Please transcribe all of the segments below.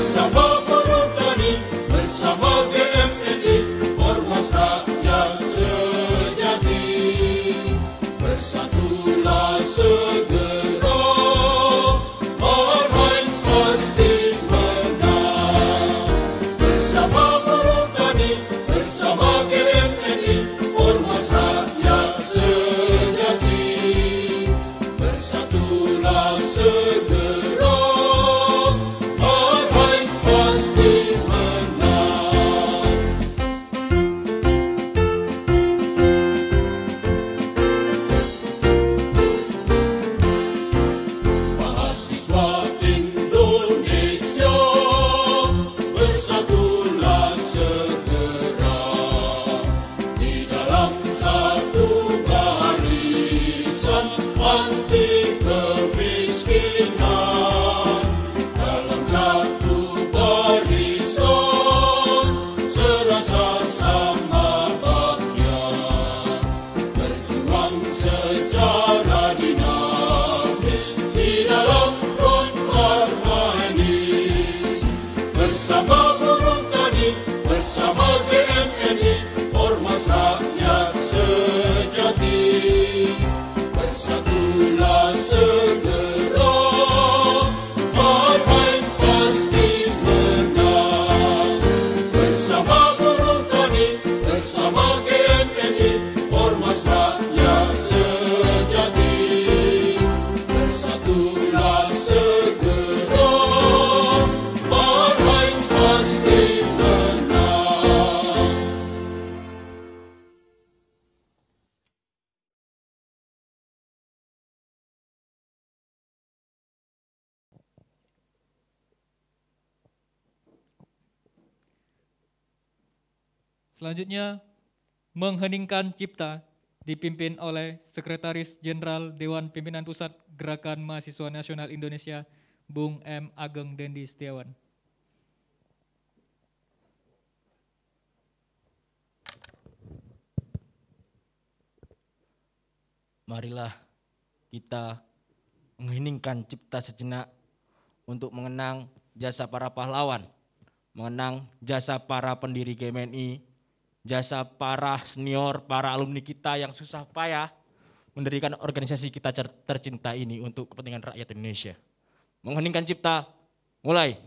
bersama buruh tani, bersama GMNI, Ormas Rakyat Sejati. Bersatulah segera, Marhain pasti menang. Bersama buruh tani, bersama GMNI, Ormas Rakyat Sejati. Bersatulah segera, Marhain pasti menang. Mahasiswa Indonesia, bersatulah segera di dalam satu barisan anti kemiskinan. Dalam satu barisan serasa sama bahagia, berjuang secara dinamis di dalam front Marhainis. Bersama buruh tani, bersama GMNI, Ormas Rakyat Sejati. Bersatulah segera, Marhain pasti menang. Bersama buruh tani, bersama GMNI, Ormas Rakyat Sejati. Bersatulah segera, Marhain pasti menang. Selanjutnya, mengheningkan cipta dipimpin oleh Sekretaris Jenderal Dewan Pimpinan Pusat Gerakan Mahasiswa Nasional Indonesia, Bung M. Ageng Dendi Setiawan. Marilah kita mengheningkan cipta sejenak untuk mengenang jasa para pahlawan, mengenang jasa para pendiri GMNI, jasa para senior, para alumni kita yang susah payah mendirikan organisasi kita tercinta ini untuk kepentingan rakyat Indonesia. Mengheningkan cipta, mulai.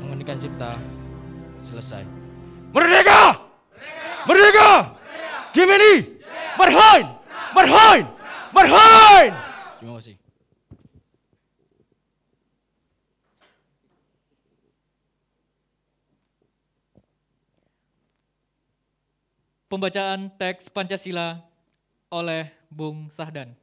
Mengheningkan cipta, selesai. Merdeka! Merdeka! GMNI! Marhain! Marhain! Marhain! Terima kasih. Pembacaan teks Pancasila oleh Bung Sahdan.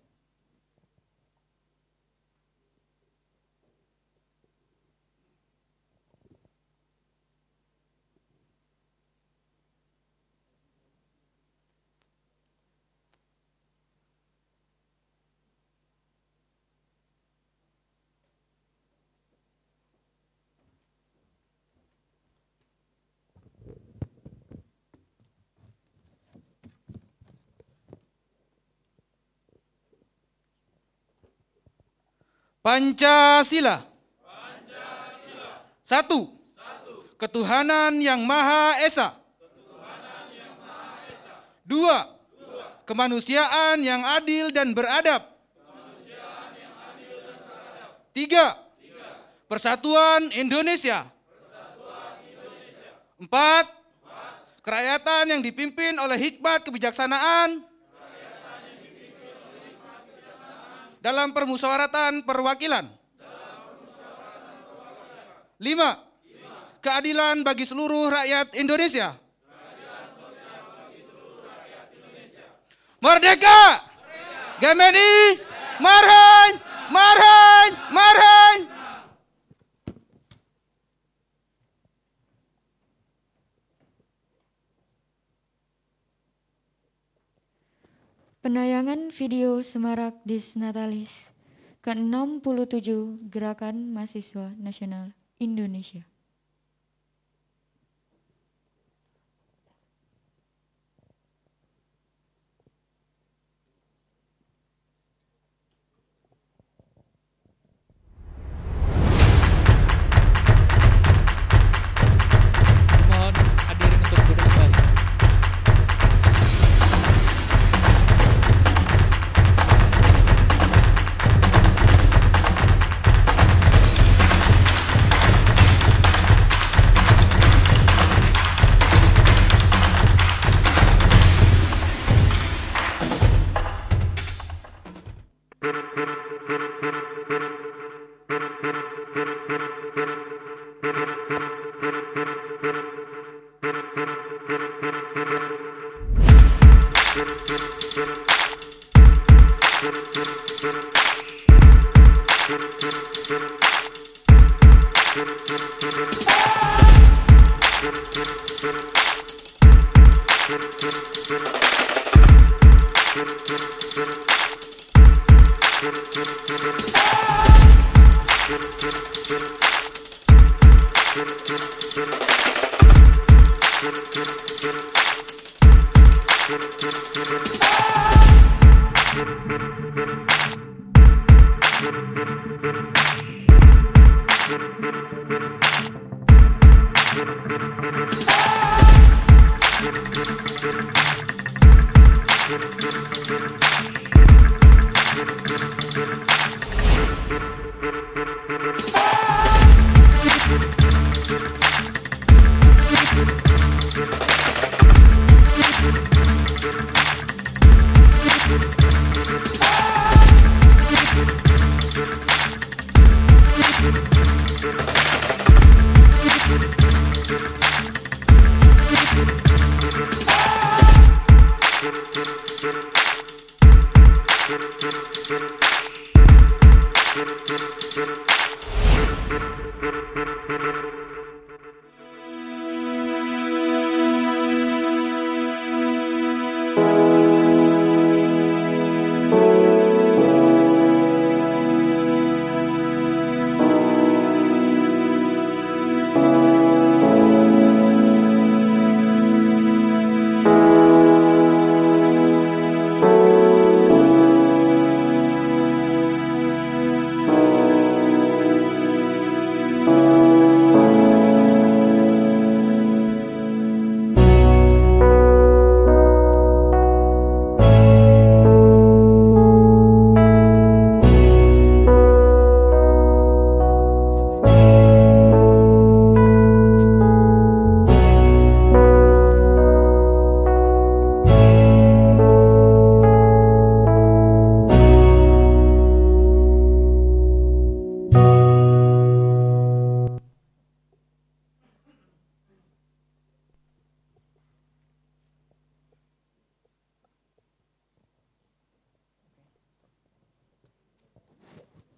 Pancasila. Satu. Ketuhanan yang Maha Esa. Dua. Kemanusiaan yang adil dan beradab. Tiga. Persatuan Indonesia. Empat. Kerakyatan yang dipimpin oleh hikmat kebijaksanaan dalam permusyawaratan perwakilan. Lima. Keadilan bagi seluruh rakyat Indonesia. Merdeka! GMNI! Marhaen! Marhaen! Marhaen! Penayangan video Semarak Dis Natalis ke-67 Gerakan Mahasiswa Nasional Indonesia. Mohon hadirin untuk duduk kembali.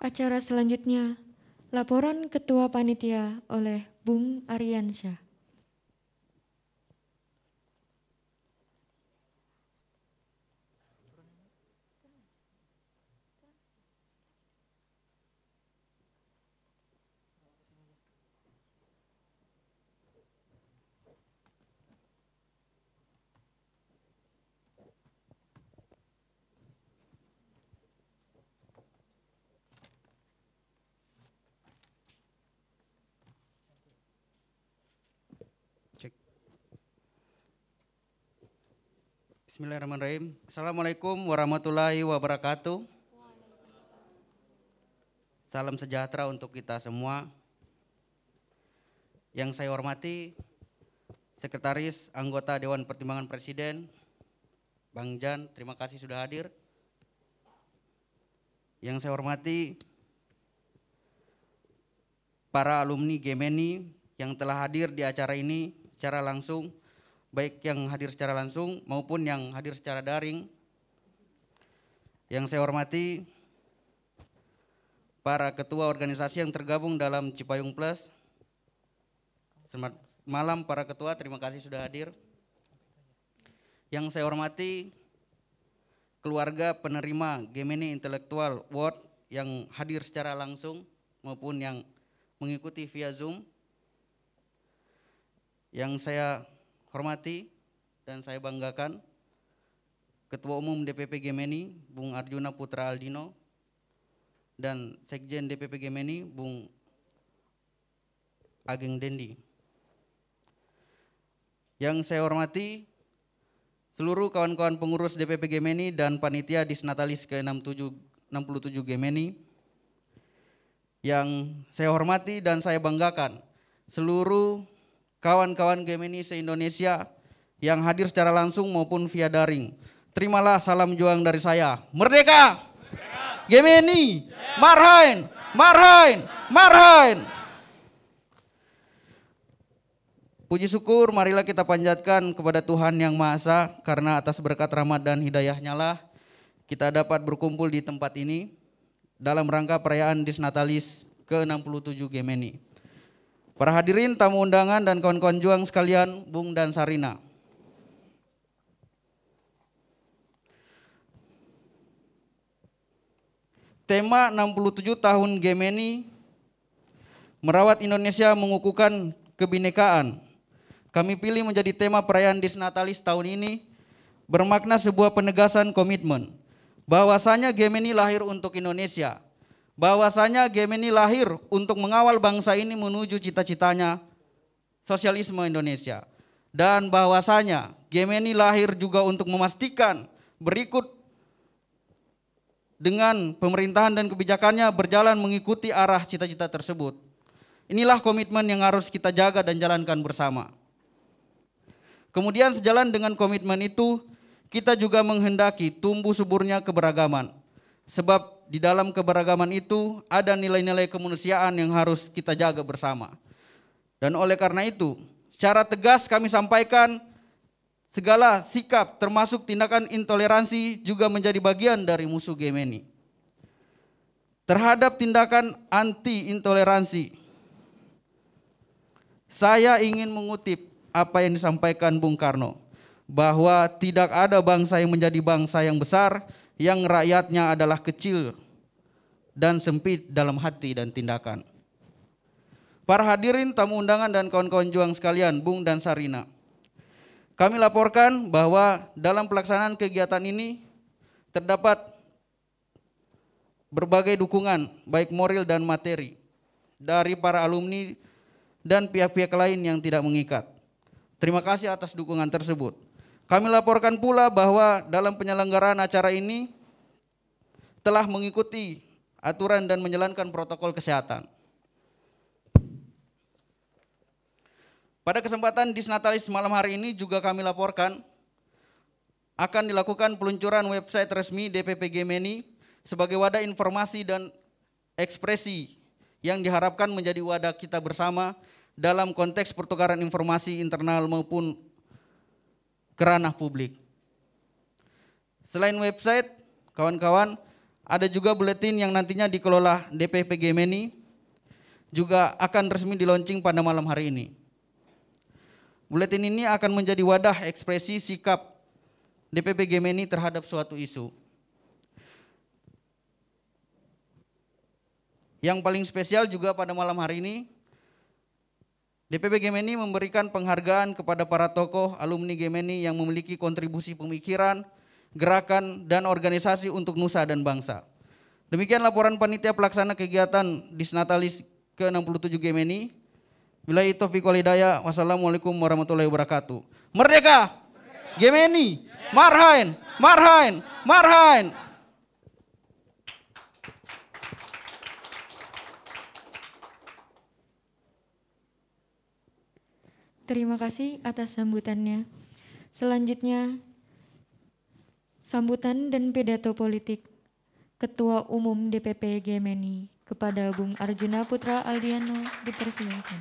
Acara selanjutnya, laporan Ketua Panitia oleh Bung Aryansyah. Bismillahirrahmanirrahim. Assalamualaikum warahmatullahi wabarakatuh. Salam sejahtera untuk kita semua. Yang saya hormati Sekretaris Anggota Dewan Pertimbangan Presiden, Bang Jan, terima kasih sudah hadir. Yang saya hormati para alumni Gemeni yang telah hadir di acara ini secara langsung, baik yang hadir secara langsung maupun yang hadir secara daring. Yang saya hormati para ketua organisasi yang tergabung dalam Cipayung Plus. Selamat malam para ketua, terima kasih sudah hadir. Yang saya hormati keluarga penerima Gemini Intellectual Award yang hadir secara langsung maupun yang mengikuti via Zoom. Yang saya hormati dan saya banggakan Ketua Umum DPP Gemini, Bung Arjuna Putra Aldino, dan Sekjen DPP Gemini, Bung Ageng Dendi. Yang saya hormati seluruh kawan-kawan pengurus DPP Gemini dan panitia Disnatalis ke-67 Gemini. Yang saya hormati dan saya banggakan seluruh kawan-kawan Gemini se-Indonesia yang hadir secara langsung maupun via daring. Terimalah salam juang dari saya. Merdeka! Gemini! Marhain! Marhain! Marhain! Puji syukur marilah kita panjatkan kepada Tuhan Yang Maha Esa, karena atas berkat rahmat dan hidayahnya lah kita dapat berkumpul di tempat ini dalam rangka perayaan Disnatalis ke-67 Gemini. Para hadirin, tamu undangan dan kawan-kawan juang sekalian, Bung dan Sarina. Tema 67 tahun Gemini, merawat Indonesia mengukuhkan kebinekaan, kami pilih menjadi tema perayaan Disnatalis tahun ini, bermakna sebuah penegasan komitmen bahwasanya Gemini lahir untuk Indonesia, bahwasanya Gemini lahir untuk mengawal bangsa ini menuju cita-citanya sosialisme Indonesia, dan bahwasanya Gemini lahir juga untuk memastikan berikut dengan pemerintahan dan kebijakannya berjalan mengikuti arah cita-cita tersebut. Inilah komitmen yang harus kita jaga dan jalankan bersama. Kemudian sejalan dengan komitmen itu, kita juga menghendaki tumbuh suburnya keberagaman. Sebab di dalam keberagaman itu ada nilai-nilai kemanusiaan yang harus kita jaga bersama. Dan oleh karena itu, secara tegas kami sampaikan segala sikap termasuk tindakan intoleransi juga menjadi bagian dari musuh Gemini. Terhadap tindakan anti-intoleransi, saya ingin mengutip apa yang disampaikan Bung Karno, bahwa tidak ada bangsa yang menjadi bangsa yang besar yang rakyatnya adalah kecil dan sempit dalam hati dan tindakan. Para hadirin, tamu undangan dan kawan-kawan juang sekalian, Bung dan Sarina, kami laporkan bahwa dalam pelaksanaan kegiatan ini terdapat berbagai dukungan baik moral dan materi dari para alumni dan pihak-pihak lain yang tidak mengikat. Terima kasih atas dukungan tersebut. Kami laporkan pula bahwa dalam penyelenggaraan acara ini telah mengikuti aturan dan menjalankan protokol kesehatan. Pada kesempatan Disnatalis malam hari ini juga kami laporkan akan dilakukan peluncuran website resmi DPP Gemini sebagai wadah informasi dan ekspresi yang diharapkan menjadi wadah kita bersama dalam konteks pertukaran informasi internal maupun ke ranah publik. Selain website, kawan-kawan, ada juga buletin yang nantinya dikelola DPP Gemini juga akan resmi di-launching pada malam hari ini. Buletin ini akan menjadi wadah ekspresi sikap DPP Gemini terhadap suatu isu. Yang paling spesial juga pada malam hari ini, DPP Gemini memberikan penghargaan kepada para tokoh alumni Gemini yang memiliki kontribusi pemikiran, gerakan, dan organisasi untuk nusa dan bangsa. Demikian laporan panitia pelaksana kegiatan Disnatalis ke-67 Gemini. Billahi taufiq wal hidayah. Wassalamualaikum warahmatullahi wabarakatuh. Merdeka! Gemeni, Marhain, Marhain, Marhain. Terima kasih atas sambutannya. Selanjutnya, sambutan dan pidato politik Ketua Umum DPP Gemeni kepada Bung Arjuna Putra Aldiano dipersilakan.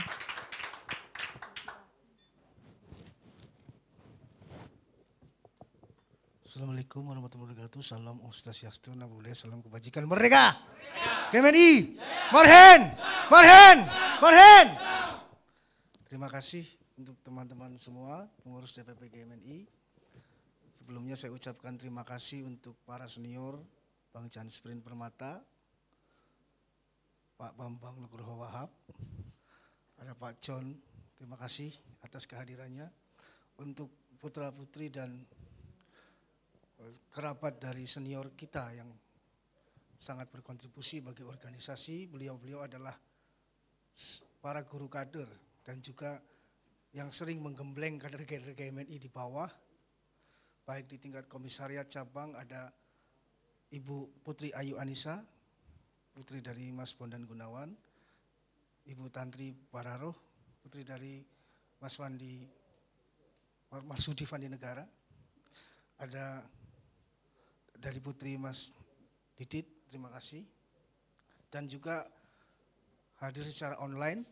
Assalamualaikum warahmatullahi wabarakatuh. Salam Om Swastiastu, Namo Buddhaya, salam kebajikan, merdeka. Gemeni, Marhen, Marhen, Marhen. Terima kasih untuk teman-teman semua pengurus DPP GMNI. Sebelumnya saya ucapkan terima kasih untuk para senior, Bang Jan Sprint Permata, Pak Bambang Nugroho Wahab, ada Pak John, terima kasih atas kehadirannya. Untuk putra-putri dan kerabat dari senior kita yang sangat berkontribusi bagi organisasi, beliau-beliau adalah para guru kader dan juga yang sering menggembleng kader-kader GMNI di bawah, baik di tingkat komisariat cabang ada Ibu Putri Ayu Anissa, putri dari Mas Bondan Gunawan, Ibu Tantri Pararoh, putri dari Mas Wandi Marsudi Fandi Negara, ada dari putri Mas Didit, terima kasih, dan juga hadir secara online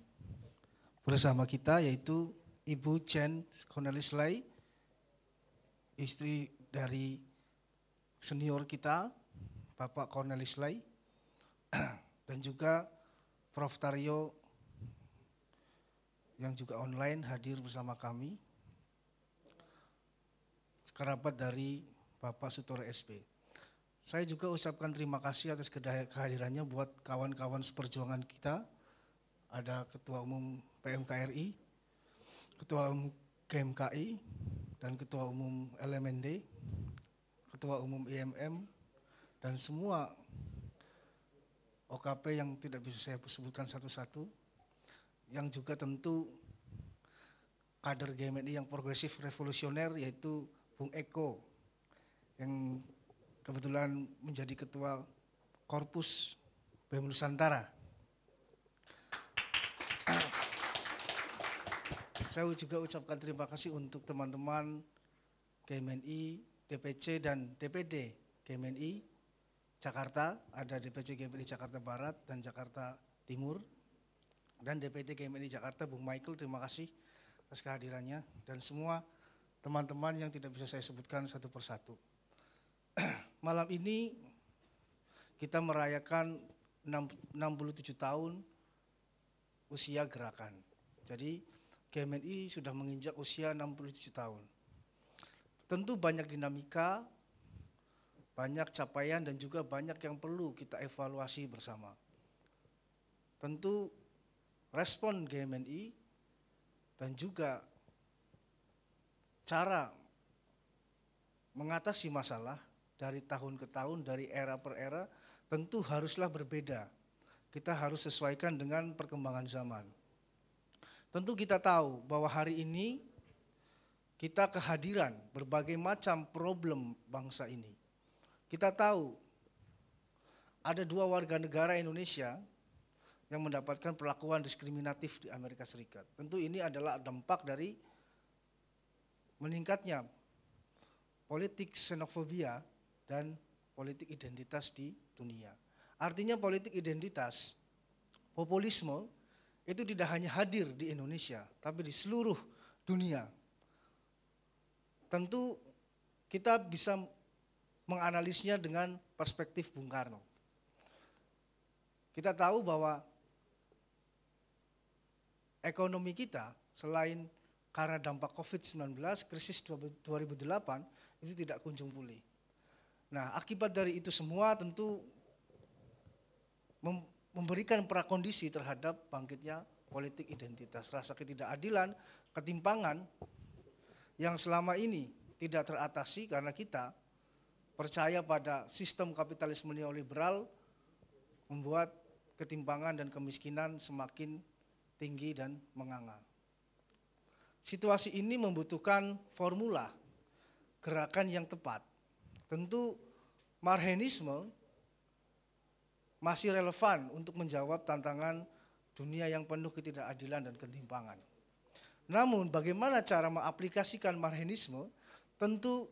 bersama kita yaitu Ibu Jen Cornelis Lai, istri dari senior kita, Bapak Cornelis Lai, dan juga Prof. Taryo yang juga online hadir bersama kami, kerabat dari Bapak Sutoro SP. Saya juga ucapkan terima kasih atas kehadirannya buat kawan-kawan seperjuangan kita, ada Ketua Umum PMKRI, Ketua Umum GMKI, dan Ketua Umum LMND, Ketua Umum IMM, dan semua OKP yang tidak bisa saya sebutkan satu-satu, yang juga tentu kader GMNI yang progresif revolusioner yaitu Bung Eko, yang kebetulan menjadi Ketua Korpus BEM Nusantara. Saya juga ucapkan terima kasih untuk teman-teman GMNI, DPC dan DPD GMNI Jakarta, ada DPC GMNI Jakarta Barat dan Jakarta Timur, dan DPD GMNI Jakarta, Bung Michael, terima kasih atas kehadirannya, dan semua teman-teman yang tidak bisa saya sebutkan satu persatu. Malam ini kita merayakan 67 tahun usia gerakan. Jadi GMNI sudah menginjak usia 67 tahun. Tentu banyak dinamika, banyak capaian dan juga banyak yang perlu kita evaluasi bersama. Tentu respon GMNI dan juga cara mengatasi masalah dari tahun ke tahun, dari era per era tentu haruslah berbeda. Kita harus sesuaikan dengan perkembangan zaman. Tentu kita tahu bahwa hari ini kita kehadiran berbagai macam problem bangsa ini. Kita tahu ada 2 warga negara Indonesia yang mendapatkan perlakuan diskriminatif di Amerika Serikat. Tentu ini adalah dampak dari meningkatnya politik xenofobia dan politik identitas di dunia. Artinya politik identitas, populisme itu tidak hanya hadir di Indonesia, tapi di seluruh dunia. Tentu kita bisa menganalisnya dengan perspektif Bung Karno. Kita tahu bahwa ekonomi kita selain karena dampak COVID-19, krisis 2008 itu tidak kunjung pulih. Nah, akibat dari itu semua tentu memberikan prakondisi terhadap bangkitnya politik identitas, rasa ketidakadilan, ketimpangan yang selama ini tidak teratasi karena kita percaya pada sistem kapitalisme neoliberal membuat ketimpangan dan kemiskinan semakin tinggi dan menganga. Situasi ini membutuhkan formula gerakan yang tepat. Tentu Marhenisme masih relevan untuk menjawab tantangan dunia yang penuh ketidakadilan dan ketimpangan. Namun bagaimana cara mengaplikasikan Marhenisme tentu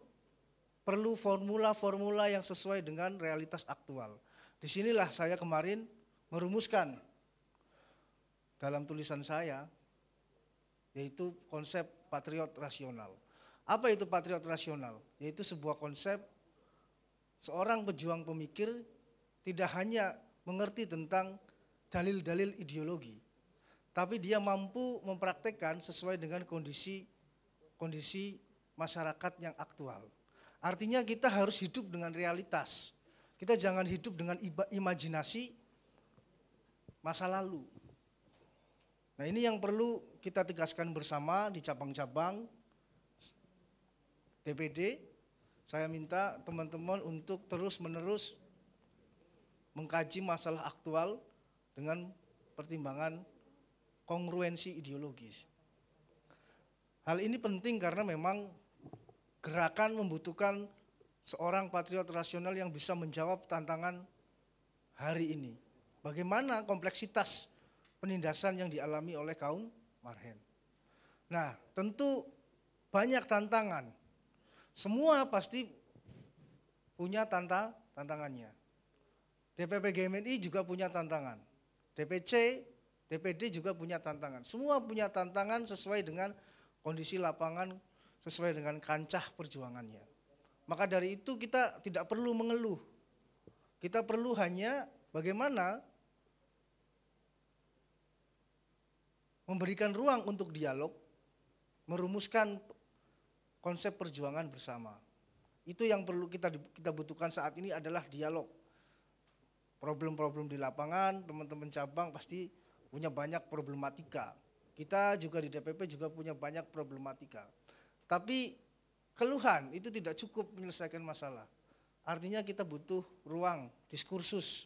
perlu formula-formula yang sesuai dengan realitas aktual. Disinilah saya kemarin merumuskan dalam tulisan saya, yaitu konsep patriot rasional. Apa itu patriot rasional? Yaitu sebuah konsep seorang pejuang pemikir tidak hanya mengerti tentang dalil-dalil ideologi, tapi dia mampu mempraktekkan sesuai dengan kondisi masyarakat yang aktual. Artinya kita harus hidup dengan realitas. Kita jangan hidup dengan imajinasi masa lalu. Nah, ini yang perlu kita tegaskan bersama di cabang-cabang DPD. Saya minta teman-teman untuk terus-menerus mengkaji masalah aktual dengan pertimbangan kongruensi ideologis. Hal ini penting karena memang gerakan membutuhkan seorang patriot rasional yang bisa menjawab tantangan hari ini. Bagaimana kompleksitas penindasan yang dialami oleh kaum Marhen. Nah, tentu banyak tantangan. Semua pasti punya tantangannya. DPP GMNI juga punya tantangan. DPC, DPD juga punya tantangan. Semua punya tantangan sesuai dengan kondisi lapangan, sesuai dengan kancah perjuangannya. Maka dari itu kita tidak perlu mengeluh. Kita perlu hanya bagaimana memberikan ruang untuk dialog, merumuskan konsep perjuangan bersama. Itu yang perlu kita butuhkan saat ini adalah dialog. Problem-problem di lapangan, teman-teman cabang pasti punya banyak problematika. Kita juga di DPP juga punya banyak problematika. Tapi keluhan itu tidak cukup menyelesaikan masalah. Artinya kita butuh ruang diskursus.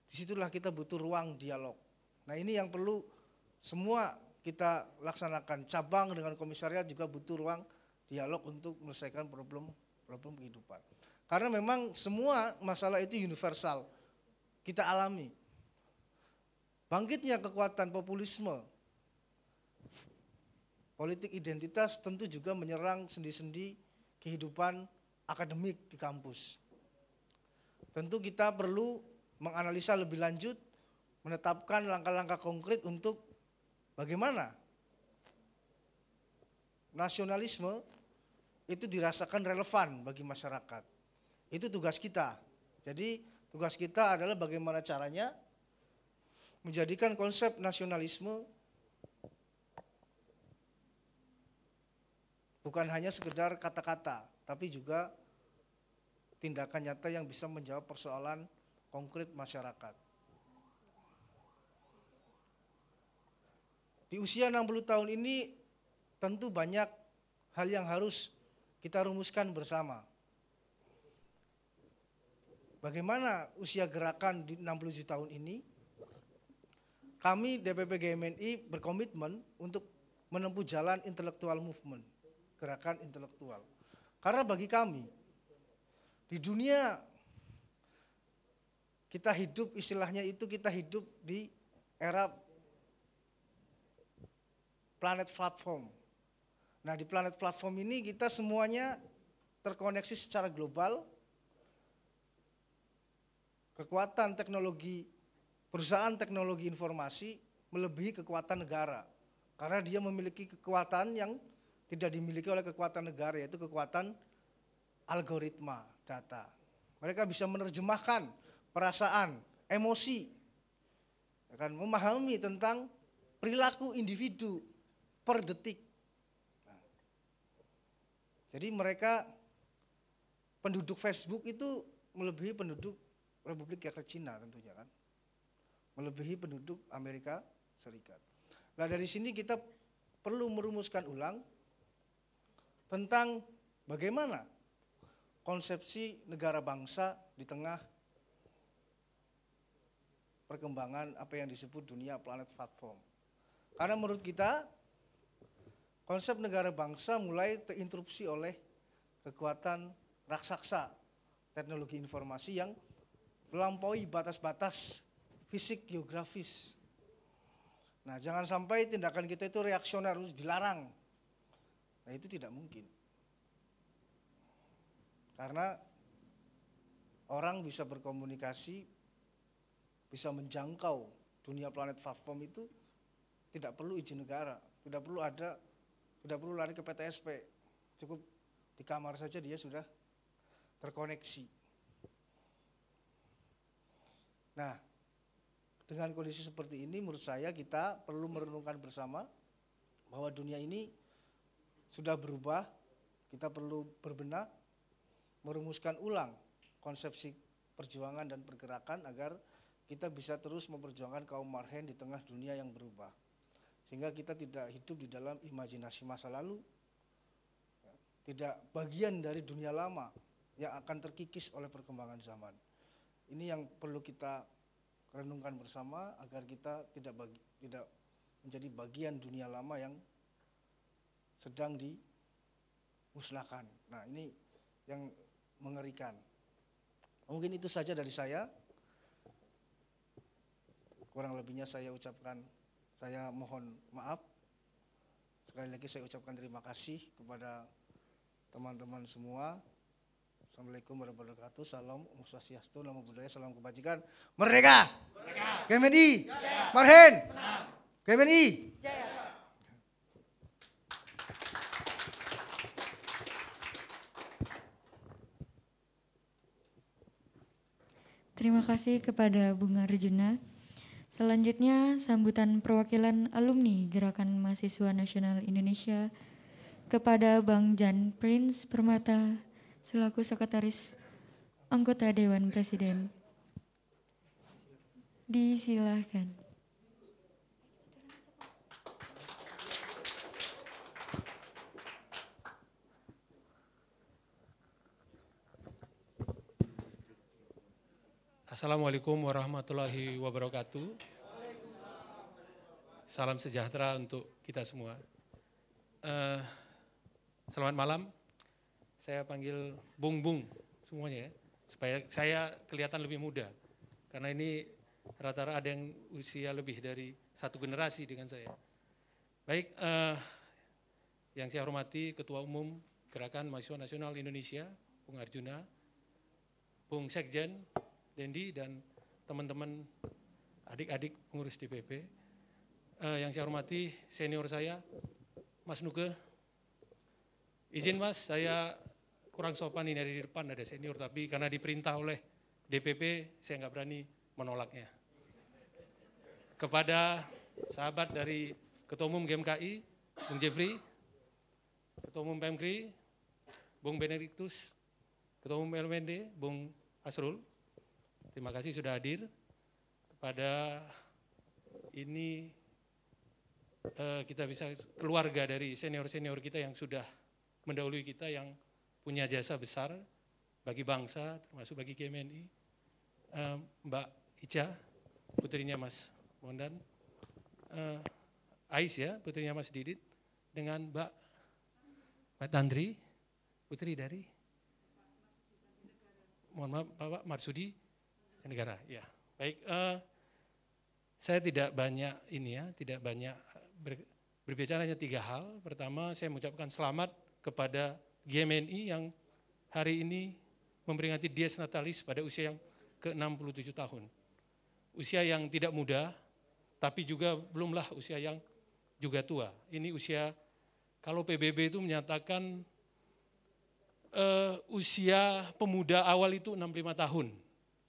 Disitulah kita butuh ruang dialog. Nah, ini yang perlu semua kita laksanakan. Cabang dengan komisariat juga butuh ruang dialog untuk menyelesaikan problem kehidupan. Karena memang semua masalah itu universal. Kita alami. Bangkitnya kekuatan populisme, politik identitas tentu juga menyerang sendi-sendi kehidupan akademik di kampus. Tentu kita perlu menganalisa lebih lanjut, menetapkan langkah-langkah konkret untuk bagaimana nasionalisme itu dirasakan relevan bagi masyarakat. Itu tugas kita. Jadi tugas kita adalah bagaimana caranya menjadikan konsep nasionalisme bukan hanya sekedar kata-kata, tapi juga tindakan nyata yang bisa menjawab persoalan konkret masyarakat. Di usia 60 tahun ini tentu banyak hal yang harus kita rumuskan bersama. Bagaimana usia gerakan di 67 tahun ini? Kami DPP GMNI berkomitmen untuk menempuh jalan intellectual movement, gerakan intelektual. Karena bagi kami, di dunia kita hidup, istilahnya itu kita hidup di era planet platform. Nah, di planet platform ini kita semuanya terkoneksi secara global. Kekuatan teknologi, perusahaan teknologi informasi melebihi kekuatan negara. Karena dia memiliki kekuatan yang tidak dimiliki oleh kekuatan negara, yaitu kekuatan algoritma data. Mereka bisa menerjemahkan perasaan, emosi, akan memahami tentang perilaku individu per detik. Jadi mereka, penduduk Facebook itu melebihi penduduk Republik Rakyat Cina tentunya kan, melebihi penduduk Amerika Serikat. Nah, dari sini kita perlu merumuskan ulang tentang bagaimana konsepsi negara bangsa di tengah perkembangan apa yang disebut dunia planet platform. Karena menurut kita konsep negara bangsa mulai terinterupsi oleh kekuatan raksasa teknologi informasi yang melampaui batas-batas fisik geografis. Nah, jangan sampai tindakan kita itu reaksioner, harus dilarang. Nah, itu tidak mungkin. Karena orang bisa berkomunikasi, bisa menjangkau dunia planet platform itu tidak perlu izin negara, tidak perlu lari ke PTSP, cukup di kamar saja dia sudah terkoneksi. Nah, dengan kondisi seperti ini menurut saya kita perlu merenungkan bersama bahwa dunia ini sudah berubah, kita perlu berbenah, merumuskan ulang konsepsi perjuangan dan pergerakan agar kita bisa terus memperjuangkan kaum marhen di tengah dunia yang berubah. Sehingga kita tidak hidup di dalam imajinasi masa lalu, tidak bagian dari dunia lama yang akan terkikis oleh perkembangan zaman. Ini yang perlu kita renungkan bersama agar kita tidak menjadi bagian dunia lama yang sedang dimusnahkan. Nah, ini yang mengerikan. Mungkin itu saja dari saya. Kurang lebihnya saya mohon maaf. Sekali lagi saya ucapkan terima kasih kepada teman-teman semua. Assalamualaikum warahmatullahi wabarakatuh. Salam Om Swastiastu, Namo Buddhaya, salam kebajikan. Merdeka! GMNI! Marhen! GMNI! Terima kasih kepada Bung Arjuna. Selanjutnya sambutan perwakilan alumni Gerakan Mahasiswa Nasional Indonesia kepada Bang Jan Prince Permata selaku Sekretaris Anggota Dewan Presiden. Disilahkan. Assalamualaikum warahmatullahi wabarakatuh. Salam sejahtera untuk kita semua. Selamat malam. Saya panggil Bung semuanya ya, supaya saya kelihatan lebih muda. Karena ini rata-rata ada yang usia lebih dari satu generasi dengan saya. Baik, yang saya hormati Ketua Umum Gerakan Mahasiswa Nasional Indonesia, Bung Arjuna, Bung Sekjen, Dendi, dan teman-teman adik-adik pengurus DPP. Yang saya hormati senior saya, Mas Nuke. Izin Mas, saya kurang sopan ini dari depan ada senior, tapi karena diperintah oleh DPP, saya nggak berani menolaknya. Kepada sahabat dari Ketua Umum GMKI, Bung Jeffrey, Ketua Umum PMKRI, Bung Benediktus, Ketua Umum LMND, Bung Asrul, terima kasih sudah hadir. Kepada ini kita bisa keluarga dari senior-senior kita yang sudah mendahului kita, yang punya jasa besar bagi bangsa, termasuk bagi GMNI. Mbak Ica, putrinya Mas Mondan, Ais ya, putrinya Mas Didit, dengan Mbak Tandri, putri dari, mohon maaf Pak Marsudi Negara. Ya, baik. Saya tidak banyak tidak banyak berbicara, hanya 3 hal. Pertama, saya mengucapkan selamat kepada GMNI yang hari ini memperingati Dies Natalis pada usia yang ke-67 tahun. Usia yang tidak muda, tapi juga belumlah usia yang juga tua. Ini usia, kalau PBB itu menyatakan usia pemuda awal itu 65 tahun.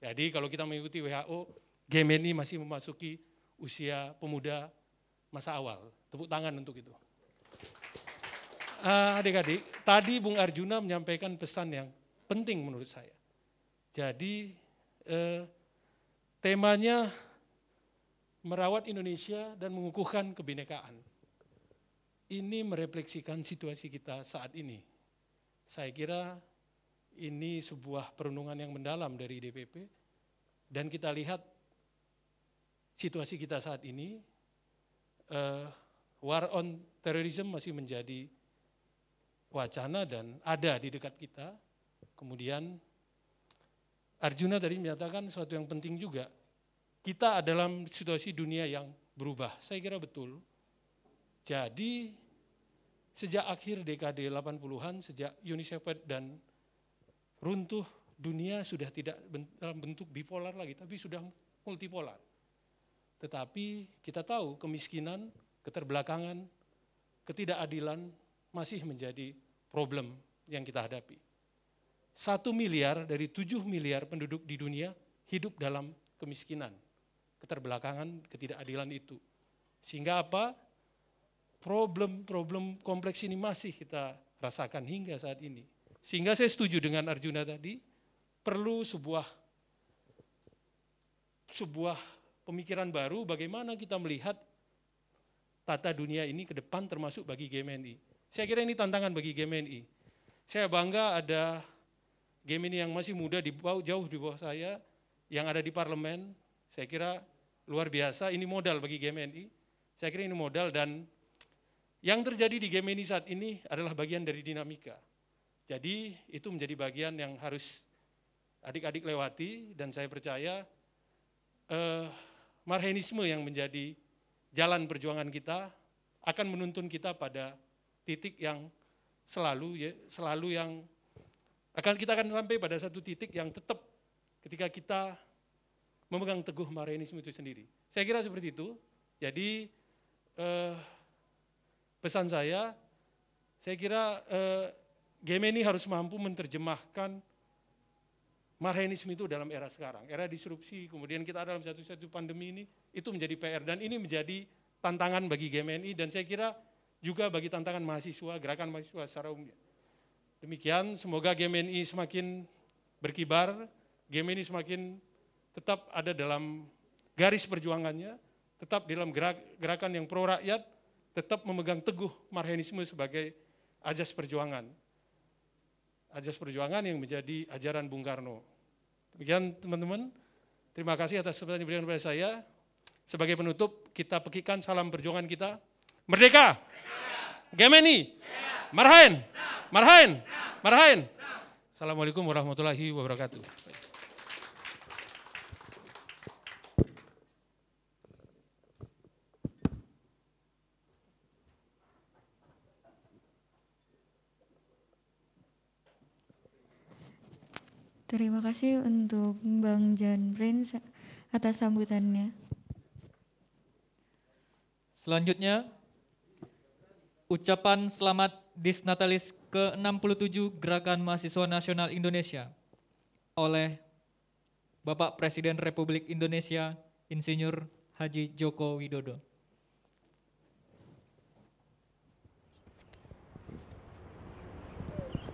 Jadi kalau kita mengikuti WHO, GMNI masih memasuki usia pemuda masa awal. Tepuk tangan untuk itu. Adik-adik, tadi Bung Arjuna menyampaikan pesan yang penting menurut saya. Jadi temanya merawat Indonesia dan mengukuhkan kebinekaan. Ini merefleksikan situasi kita saat ini. Saya kira ini sebuah perenungan yang mendalam dari DPP, dan kita lihat situasi kita saat ini, war on terrorism masih menjadi wacana dan ada di dekat kita. Kemudian Arjuna tadi menyatakan sesuatu yang penting juga. Kita dalam situasi dunia yang berubah, saya kira betul. Jadi sejak akhir dekade 80-an, sejak Uni Soviet dan runtuh, dunia sudah tidak dalam bentuk bipolar lagi, tapi sudah multipolar. Tetapi kita tahu kemiskinan, keterbelakangan, ketidakadilan masih menjadi problem yang kita hadapi. 1 miliar dari 7 miliar penduduk di dunia hidup dalam kemiskinan, keterbelakangan, ketidakadilan itu. Sehingga apa? Problem-problem kompleks ini masih kita rasakan hingga saat ini. Sehingga saya setuju dengan Arjuna tadi, perlu sebuah pemikiran baru bagaimana kita melihat tata dunia ini ke depan termasuk bagi GMNI. Saya kira ini tantangan bagi GMNI. Saya bangga ada GMNI yang masih muda jauh di bawah saya, yang ada di parlemen. Saya kira luar biasa, ini modal bagi GMNI. Saya kira ini modal, dan yang terjadi di GMNI saat ini adalah bagian dari dinamika. Jadi itu menjadi bagian yang harus adik-adik lewati, dan saya percaya marhenisme yang menjadi jalan perjuangan kita akan menuntun kita pada titik yang selalu yang kita akan sampai pada satu titik yang tetap ketika kita memegang teguh marhenisme itu sendiri. Saya kira seperti itu. Jadi pesan saya kira GMNI harus mampu menerjemahkan marhenisme itu dalam era sekarang, era disrupsi, kemudian kita dalam satu pandemi ini, itu menjadi PR, dan ini menjadi tantangan bagi GMNI, dan saya kira juga bagi tantangan mahasiswa, gerakan mahasiswa secara umum. Demikian, semoga GMNI semakin berkibar, GMNI semakin tetap ada dalam garis perjuangannya, tetap dalam gerakan yang pro rakyat, tetap memegang teguh marhenisme sebagai ajas perjuangan. Ajas perjuangan yang menjadi ajaran Bung Karno. Demikian teman-teman, terima kasih atas kesempatan yang diberikan kepada saya. Sebagai penutup, kita pekikan salam perjuangan kita. Merdeka! GMNI! Marhaen! Marhaen! Marhaen! Assalamualaikum warahmatullahi wabarakatuh. Terima kasih untuk Bang Jan Prince atas sambutannya. Selanjutnya, ucapan selamat Disnatalis ke-67 Gerakan Mahasiswa Nasional Indonesia oleh Bapak Presiden Republik Indonesia Insinyur Haji Joko Widodo.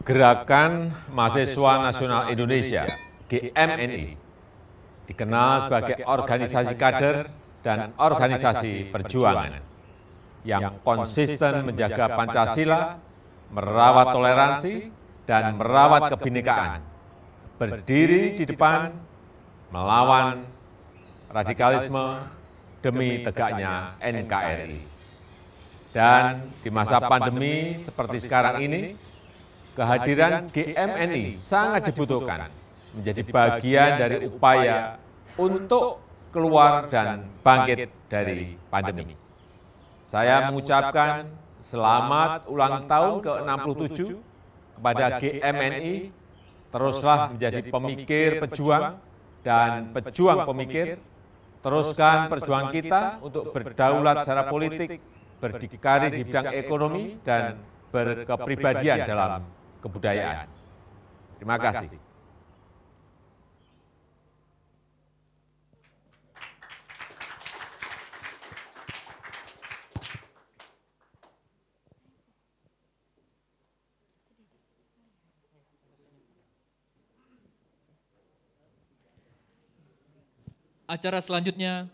Gerakan Mahasiswa Nasional Indonesia (GMNI) dikenal sebagai organisasi kader dan organisasi perjuangan yang konsisten menjaga Pancasila, merawat toleransi, dan merawat kebinekaan, berdiri di depan melawan radikalisme demi tegaknya NKRI. Dan di masa pandemi seperti sekarang ini, kehadiran GMNI sangat dibutuhkan menjadi bagian dari upaya untuk keluar dan bangkit dari pandemi. Saya mengucapkan selamat ulang tahun ke-67 kepada GMNI, teruslah menjadi pemikir pejuang dan pejuang pemikir, teruskan perjuangan kita untuk berdaulat secara politik, berdikari di bidang ekonomi, dan berkepribadian dalam kebudayaan. Terima kasih. Acara selanjutnya,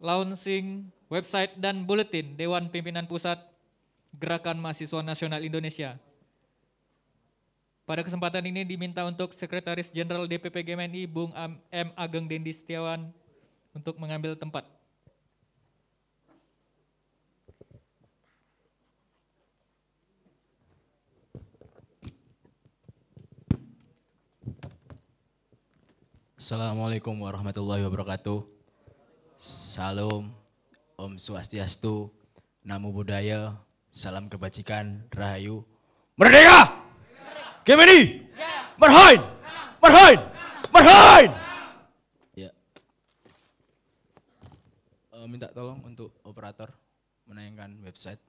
launching website dan buletin Dewan Pimpinan Pusat Gerakan Mahasiswa Nasional Indonesia. Pada kesempatan ini diminta untuk Sekretaris Jenderal DPP GMNI Bung M. Ageng Dendi Setiawan untuk mengambil tempat. Assalamualaikum warahmatullahi wabarakatuh. Salam, Om Swastiastu, Namo Buddhaya, salam kebajikan, Rahayu, Merdeka! GMNI! Marhain! Marhain! Marhain! Ya. Minta tolong untuk operator menayangkan website.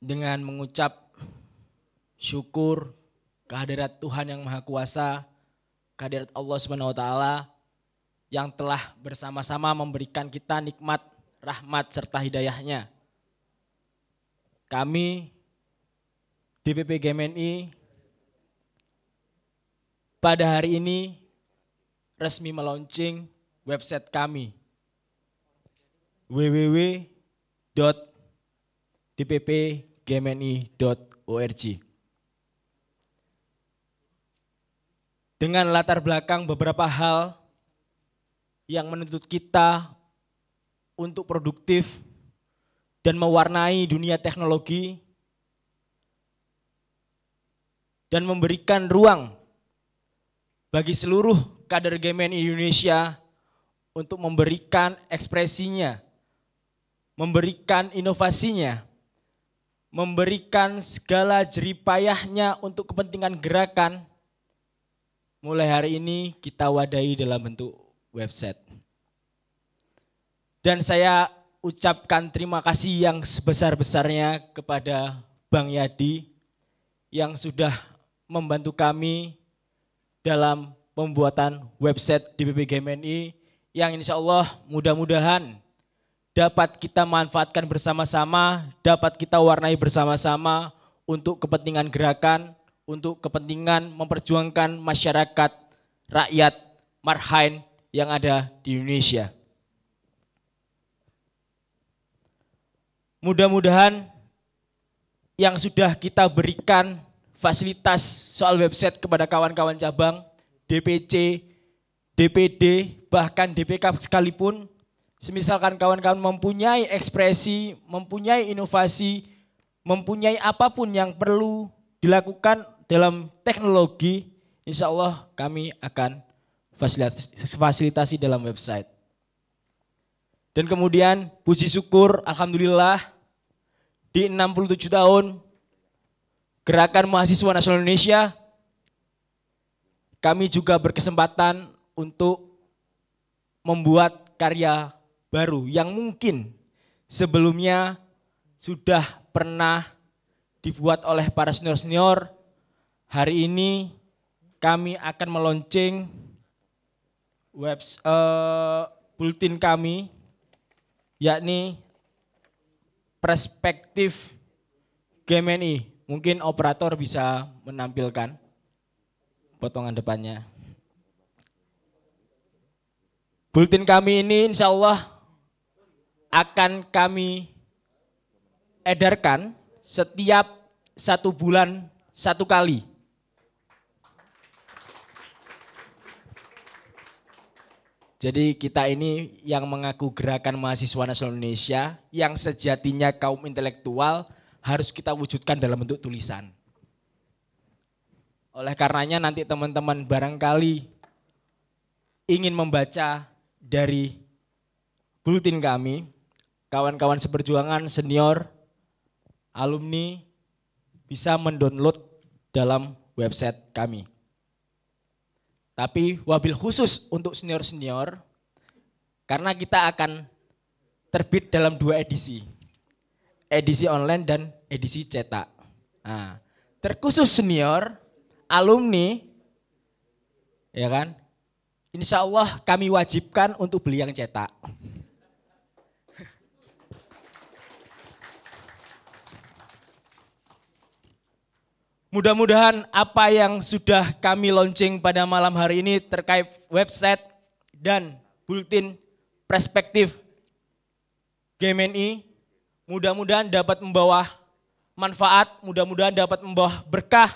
Dengan mengucap syukur kehadirat Tuhan yang Maha Kuasa, kehadirat Allah Subhanahu wa taala yang telah bersama-sama memberikan kita nikmat, rahmat serta hidayahnya. Kami DPP GMNI pada hari ini resmi melaunching website kami www.dppgmni.org. Dengan latar belakang beberapa hal yang menuntut kita untuk produktif dan mewarnai dunia teknologi dan memberikan ruang bagi seluruh kader GMNI Indonesia untuk memberikan ekspresinya, memberikan inovasinya, memberikan segala jeripayahnya untuk kepentingan gerakan. Mulai hari ini kita wadahi dalam bentuk website. Dan saya ucapkan terima kasih yang sebesar-besarnya kepada Bang Yadi yang sudah membantu kami dalam pembuatan website DPP GMNI yang insya Allah mudah-mudahan dapat kita manfaatkan bersama-sama, dapat kita warnai bersama-sama untuk kepentingan gerakan, untuk kepentingan memperjuangkan masyarakat, rakyat, marhain yang ada di Indonesia. Mudah-mudahan yang sudah kita berikan fasilitas soal website kepada kawan-kawan cabang, DPC, DPD, bahkan DPK sekalipun, semisalkan kawan-kawan mempunyai ekspresi, mempunyai inovasi, mempunyai apapun yang perlu dilakukan dalam teknologi, insya Allah kami akan fasilitasi dalam website. Dan kemudian puji syukur, alhamdulillah di 67 tahun Gerakan Mahasiswa Nasional Indonesia, kami juga berkesempatan untuk membuat karya baru yang mungkin sebelumnya sudah pernah dibuat oleh para senior-senior. Hari ini kami akan meluncing bulletin kami, yakni Perspektif GMNI. Mungkin operator bisa menampilkan potongan depannya. Bulletin kami ini insya Allah akan kami edarkan setiap 1 bulan 1 kali. Jadi kita ini yang mengaku Gerakan Mahasiswa Nasional Indonesia yang sejatinya kaum intelektual harus kita wujudkan dalam bentuk tulisan. Oleh karenanya nanti teman-teman barangkali ingin membaca dari bulletin kami, kawan-kawan seperjuangan, senior, alumni bisa mendownload dalam website kami. Tapi wabil khusus untuk senior-senior, karena kita akan terbit dalam 2 edisi. Edisi online dan edisi cetak. Nah, terkhusus senior, alumni, ya kan, insya Allah kami wajibkan untuk beli yang cetak. Mudah-mudahan apa yang sudah kami launching pada malam hari ini terkait website dan bulletin Perspektif GMNI, mudah-mudahan dapat membawa manfaat, mudah-mudahan dapat membawa berkah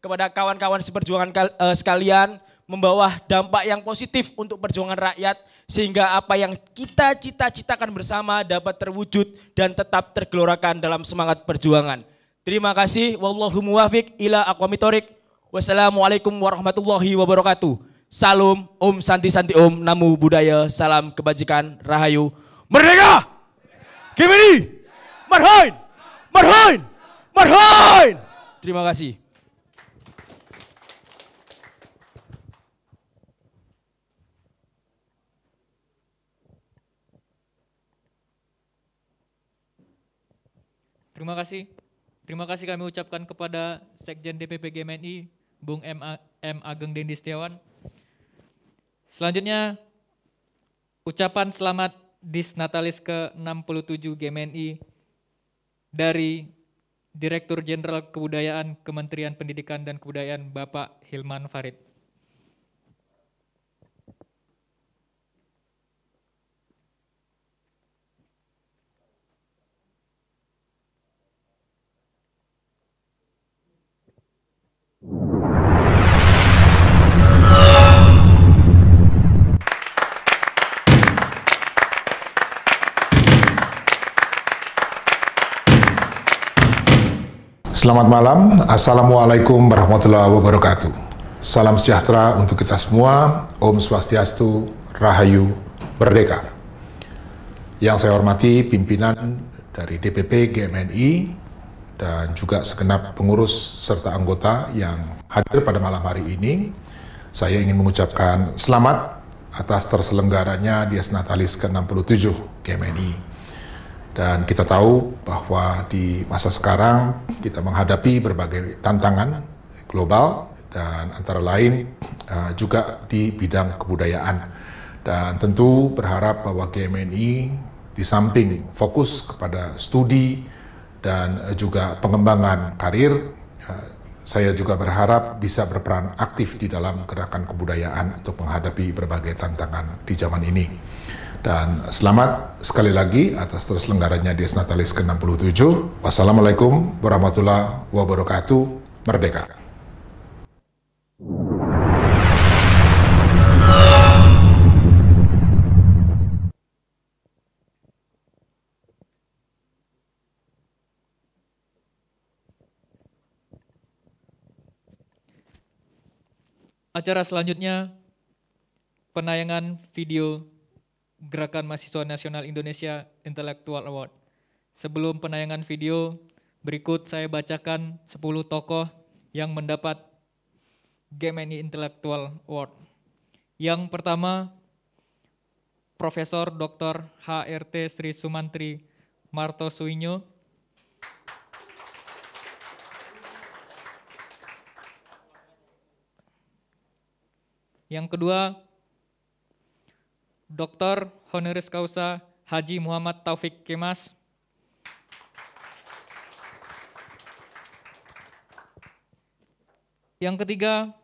kepada kawan-kawan seperjuangan sekalian, membawa dampak yang positif untuk perjuangan rakyat sehingga apa yang kita cita-citakan bersama dapat terwujud dan tetap tergelorakan dalam semangat perjuangan. Terima kasih. Wallahu muwafiq ila aqwamit thoriq. Wassalamualaikum warahmatullahi wabarakatuh. Salam, Om Santi Santi Om, Namo Buddhaya, salam kebajikan, Rahayu, Merdeka! GMNI! Marhain! Marhain! Marhain! Terima kasih. Terima kasih. Terima kasih kami ucapkan kepada Sekjen DPP GMNI, Bung M. Ageng Dendi Setiawan. Selanjutnya, ucapan selamat Disnatalis ke-67 GMNI dari Direktur Jenderal Kebudayaan Kementerian Pendidikan dan Kebudayaan Bapak Hilman Farid. Selamat malam, Assalamualaikum warahmatullahi wabarakatuh. Salam sejahtera untuk kita semua, Om Swastiastu, Rahayu, Merdeka. Yang saya hormati pimpinan dari DPP GMNI dan juga segenap pengurus serta anggota yang hadir pada malam hari ini. Saya ingin mengucapkan selamat atas terselenggaranya Dies Natalis ke-67 GMNI. Dan kita tahu bahwa di masa sekarang kita menghadapi berbagai tantangan global dan antara lain juga di bidang kebudayaan. Dan tentu berharap bahwa GMNI di samping fokus kepada studi dan juga pengembangan karir, saya juga berharap bisa berperan aktif di dalam gerakan kebudayaan untuk menghadapi berbagai tantangan di zaman ini. Dan selamat sekali lagi atas terselenggaranya Dies Natalis ke-67. Wassalamualaikum warahmatullahi wabarakatuh. Merdeka. Acara selanjutnya, penayangan video Gerakan Mahasiswa Nasional Indonesia Intellectual Award. Sebelum penayangan video, berikut saya bacakan 10 tokoh yang mendapat GMNI Intellectual Award. Yang pertama, Profesor Dr. HRT Sri Sumantri Martosuinyo. Yang kedua, Dr. Honoris Causa Haji Muhammad Taufik Kemas. Yang ketiga,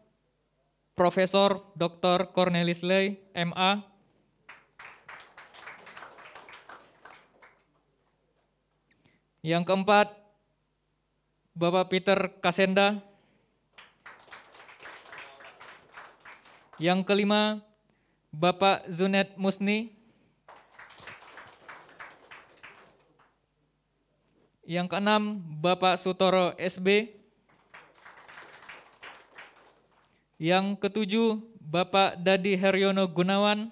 Profesor Dr. Cornelis Ley, MA. Yang keempat, Bapak Peter Kasenda. Yang kelima, Bapak Zunet Musni. Yang keenam, Bapak Sutoro SB. Yang ketujuh, Bapak Dadi Heryono Gunawan.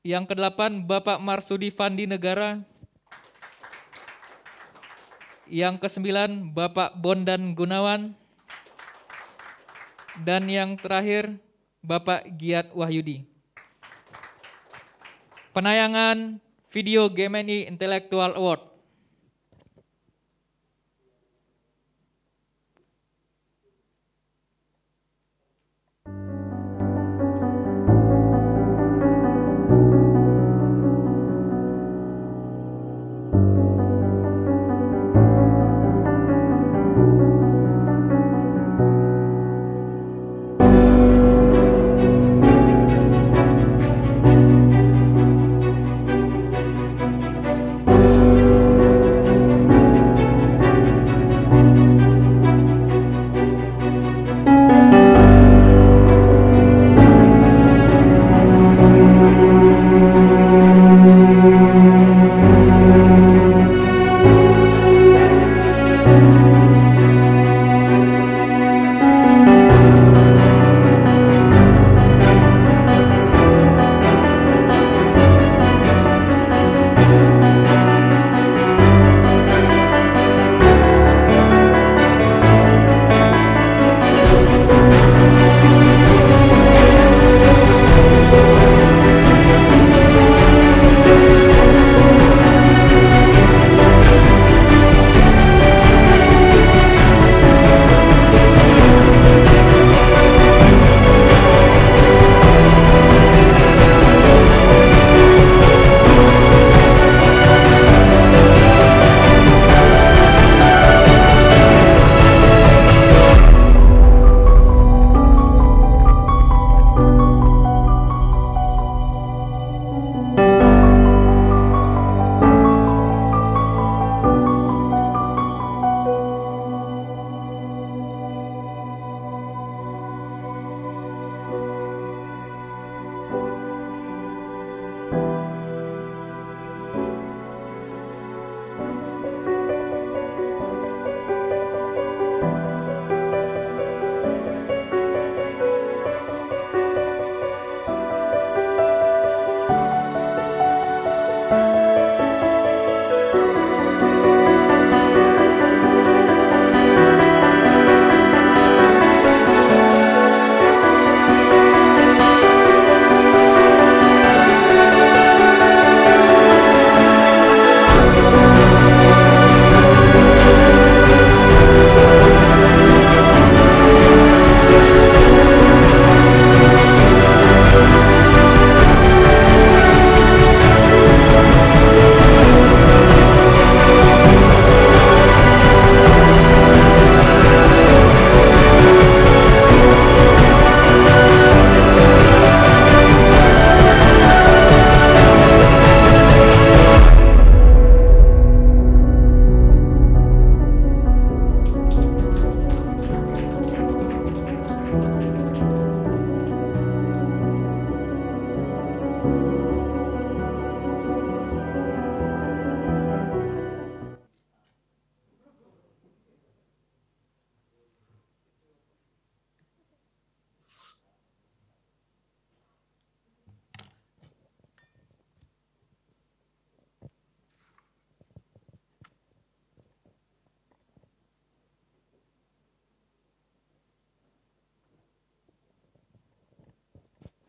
Yang kedelapan, Bapak Marsudi Fandi Negara. Yang kesembilan, Bapak Bondan Gunawan. Dan yang terakhir, Bapak Giat Wahyudi. Penayangan video GMNI Intellectual Award.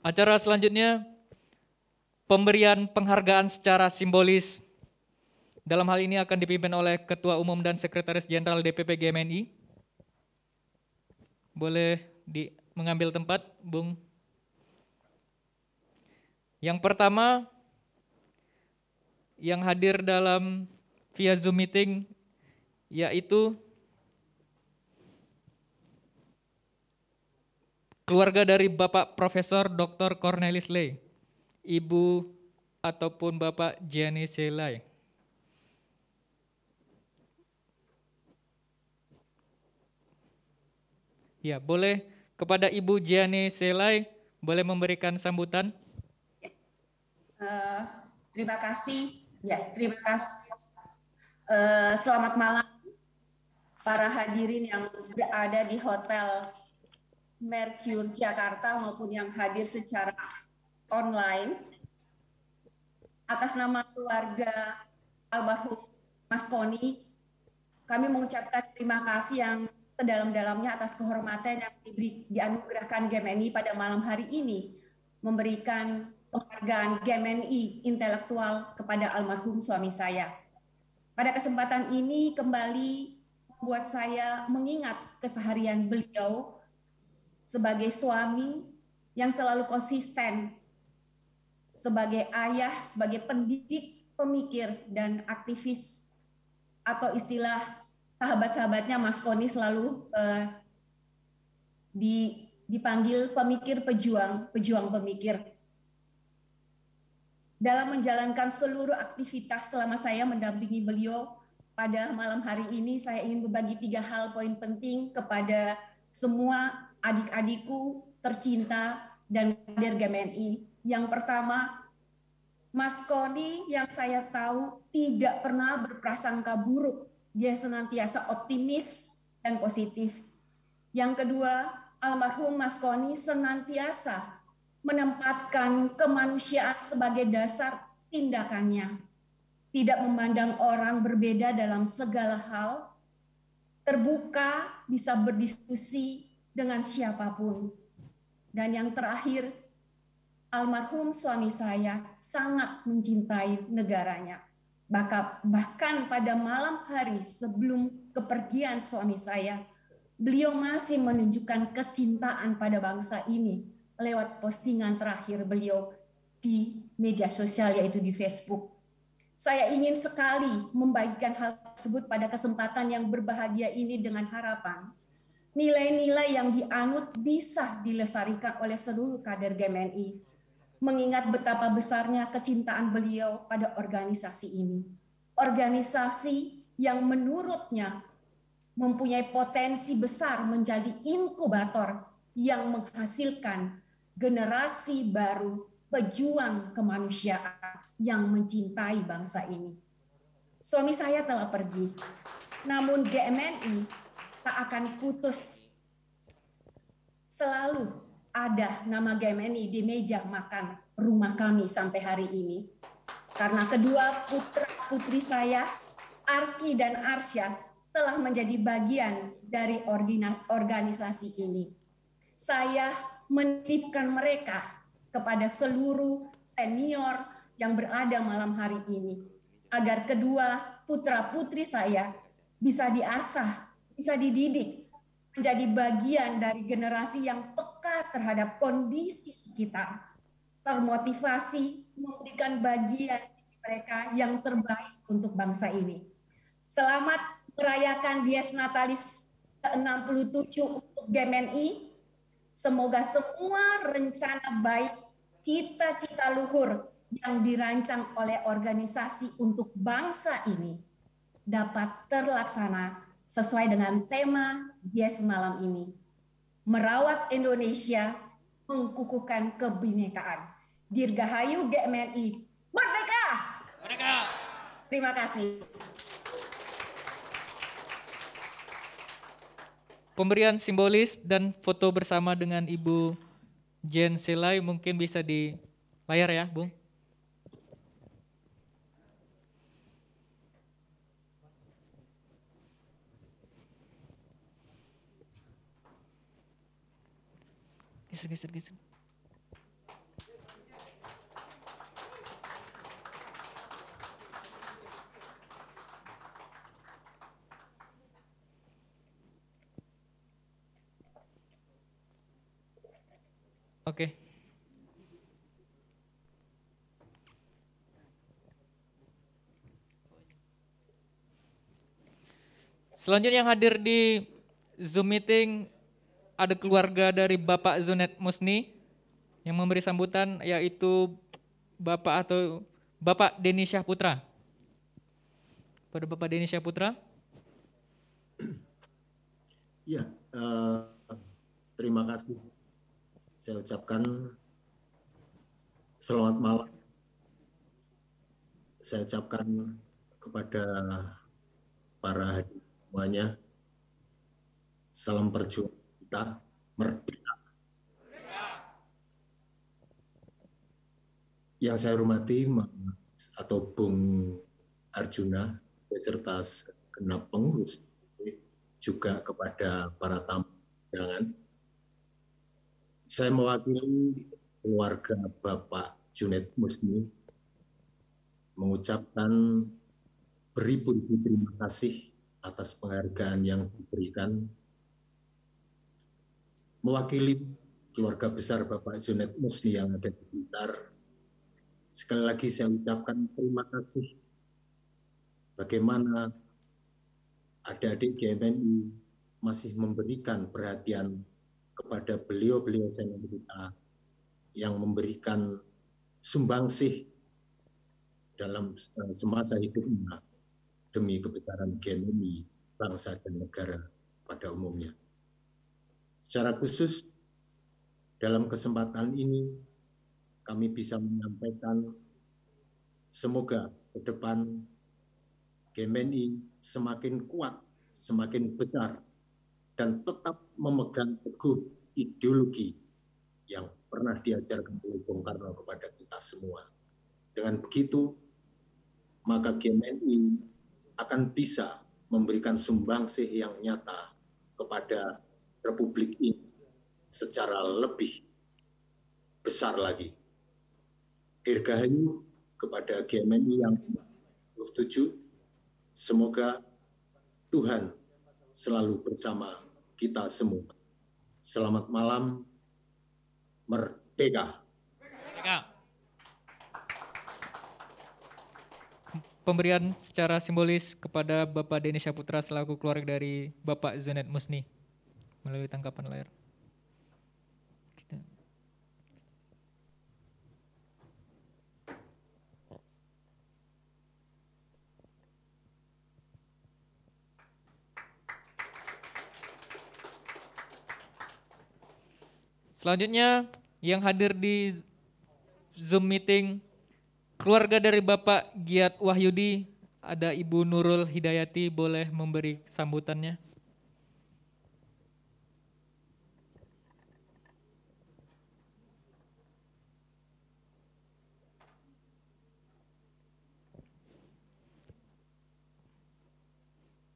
Acara selanjutnya, pemberian penghargaan secara simbolis. Dalam hal ini akan dipimpin oleh Ketua Umum dan Sekretaris Jenderal DPP GMNI. Boleh mengambil tempat, Bung. Yang pertama, yang hadir dalam via Zoom meeting, yaitu keluarga dari Bapak Profesor Dr. Cornelis Ley, Ibu ataupun Bapak Gianni Selai. Ya, boleh kepada Ibu Gianni Selai, boleh memberikan sambutan. Terima kasih. Ya, terima kasih. Selamat malam para hadirin yang berada di Hotel Mercure Jakarta maupun yang hadir secara online. Atas nama keluarga almarhum Mas Koni, kami mengucapkan terima kasih yang sedalam-dalamnya atas kehormatan yang dianugerahkan GMNI pada malam hari ini, memberikan penghargaan GMNI intelektual kepada almarhum suami saya. Pada kesempatan ini kembali membuat saya mengingat keseharian beliau sebagai suami yang selalu konsisten, sebagai ayah, sebagai pendidik, pemikir, dan aktivis, atau istilah sahabat-sahabatnya Mas Koni selalu dipanggil pemikir pejuang, pejuang pemikir. Dalam menjalankan seluruh aktivitas selama saya mendampingi beliau, pada malam hari ini saya ingin berbagi 3 hal poin penting kepada semua adik-adikku tercinta dan kader GMNI. Yang pertama, Mas Koni yang saya tahu tidak pernah berprasangka buruk. Dia senantiasa optimis dan positif. Yang kedua, almarhum Mas Koni senantiasa menempatkan kemanusiaan sebagai dasar tindakannya. Tidak memandang orang berbeda dalam segala hal, terbuka, bisa berdiskusi dengan siapapun. Dan yang terakhir, almarhum suami saya sangat mencintai negaranya. Bahkan pada malam hari sebelum kepergian suami saya, beliau masih menunjukkan kecintaan pada bangsa ini lewat postingan terakhir beliau di media sosial, yaitu di Facebook. Saya ingin sekali membagikan hal tersebut pada kesempatan yang berbahagia ini dengan harapan nilai-nilai yang dianut bisa dilestarikan oleh seluruh kader GMNI, mengingat betapa besarnya kecintaan beliau pada organisasi ini. Organisasi yang menurutnya mempunyai potensi besar menjadi inkubator yang menghasilkan generasi baru pejuang kemanusiaan yang mencintai bangsa ini. Suami saya telah pergi, namun GMNI tak akan putus. Selalu ada nama GMNI di meja makan rumah kami sampai hari ini. Karena kedua putra-putri saya, Arki dan Arsya, telah menjadi bagian dari organisasi ini. Saya menitipkan mereka kepada seluruh senior yang berada malam hari ini, agar kedua putra-putri saya bisa diasah, bisa dididik, menjadi bagian dari generasi yang peka terhadap kondisi sekitar, termotivasi memberikan bagian mereka yang terbaik untuk bangsa ini. Selamat merayakan Dies Natalis ke-67 untuk GMNI. Semoga semua rencana baik, cita-cita luhur yang dirancang oleh organisasi untuk bangsa ini dapat terlaksana sesuai dengan tema Dies malam ini. Merawat Indonesia, mengkukuhkan kebinekaan. Dirgahayu GMNI, merdeka! Merdeka! Terima kasih. Pemberian simbolis dan foto bersama dengan Ibu Jen Selai mungkin bisa di layar ya, Bung. Geser. Oke. Selanjutnya yang hadir di Zoom meeting ada keluarga dari Bapak Zunet Musni yang memberi sambutan, yaitu Bapak Denny Syahputra. Pada Bapak Denny Syahputra. Ya, terima kasih. Saya ucapkan selamat malam. Saya ucapkan kepada para hadirin semuanya, salam perjuangan kita merdeka. Yang saya hormati atau Bung Arjuna beserta segenap pengurus, juga kepada para tamu undangan. Saya mewakili keluarga Bapak Zunet Musni mengucapkan beribu-ribu terima kasih atas penghargaan yang diberikan. Mewakili keluarga besar Bapak Zunet Musni yang ada di Blitar, sekali lagi saya ucapkan terima kasih bagaimana adik-adik GMNI masih memberikan perhatian kepada beliau-beliau senior kita yang memberikan sumbangsih dalam semasa hidupnya demi kebesaran GMNI, bangsa dan negara pada umumnya. Secara khusus dalam kesempatan ini kami bisa menyampaikan semoga ke depan GMNI semakin kuat, semakin besar, dan tetap memegang teguh ideologi yang pernah diajarkan oleh Bung Karno kepada kita semua. Dengan begitu, maka GMNI akan bisa memberikan sumbangsih yang nyata kepada Republik ini secara lebih besar lagi. Dirgahayu kepada GMNI yang 27, semoga Tuhan selalu bersama kita semua. Selamat malam, merdeka. Pemberian secara simbolis kepada Bapak Denny Syahputra selaku keluarga dari Bapak Zunet Musni melalui tangkapan layar. Selanjutnya yang hadir di Zoom meeting keluarga dari Bapak Giat Wahyudi, ada Ibu Nurul Hidayati, boleh memberi sambutannya.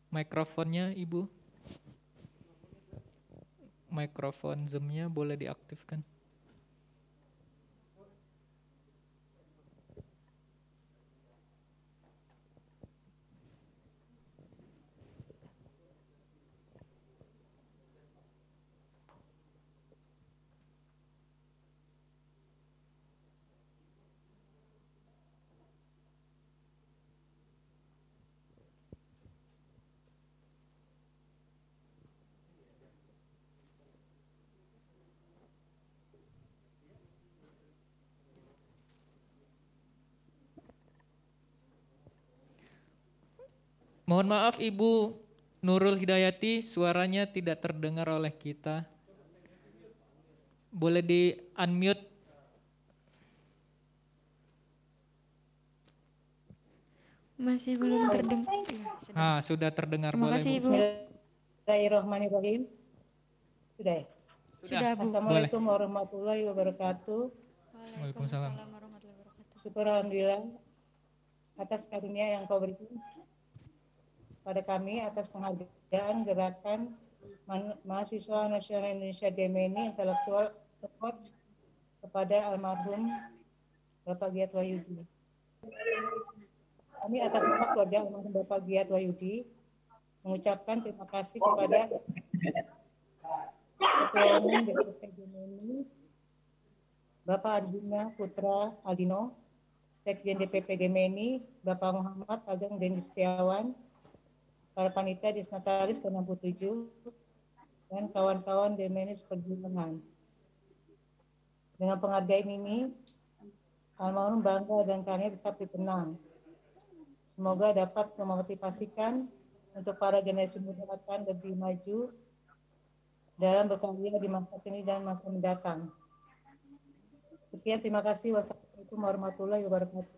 Mikrofonnya Ibu. Mikrofon Zoom-nya boleh diaktifkan. Mohon maaf Ibu Nurul Hidayati, suaranya tidak terdengar oleh kita. Boleh di-unmute. Masih belum terdengar. Sudah terdengar. Terima boleh kasih, Bu. Ibu. Bismillahirrahmanirrahim. Sudah ya? Sudah, Bu. Assalamualaikum warahmatullahi wabarakatuh. Waalaikumsalam. Syukur alhamdulillah atas karunia yang kau berikan pada kami atas penghargaan gerakan mahasiswa nasional Indonesia GMNI Intellectual Award kepada almarhum Bapak Giat Wahyudi. Kami atas nama keluarga almarhum Bapak Giat Wahyudi mengucapkan terima kasih kepada Ketua Umum DPP GMNI Bapak Arjuna Putra Aldino, Sekjen DPP GMNI, Bapak Muhammad Ageng Dendi Setiawan, para panitia Disnatalis ke-67, dan kawan-kawan GMNI seperjuangan. Dengan penghargaan ini, almarhum bangga dan karya tetap ditenang. Semoga dapat memotivasikan untuk para generasi muda akan lebih maju dalam berkarya di masa kini dan masa mendatang. Sekian, terima kasih. Wassalamualaikum warahmatullahi wabarakatuh.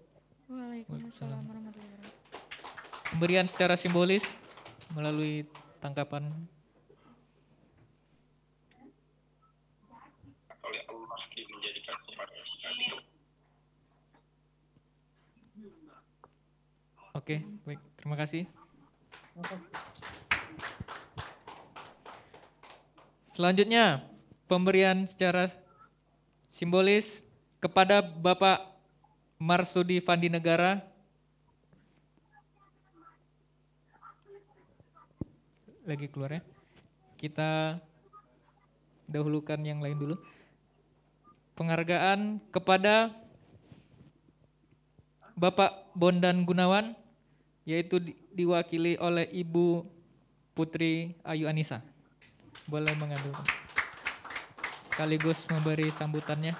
Waalaikumsalam warahmatullahi wabarakatuh. Pemberian secara simbolis melalui tangkapan. Oleh Allah menjadikan kepada kita itu. Oke, baik. Terima kasih. Selanjutnya, pemberian secara simbolis kepada Bapak Marsudi Fandi Negara. Lagi keluar ya. Kita dahulukan yang lain dulu. Penghargaan kepada Bapak Bondan Gunawan, yaitu diwakili oleh Ibu Putri Ayu Anissa. Boleh mengambil sekaligus memberi sambutannya.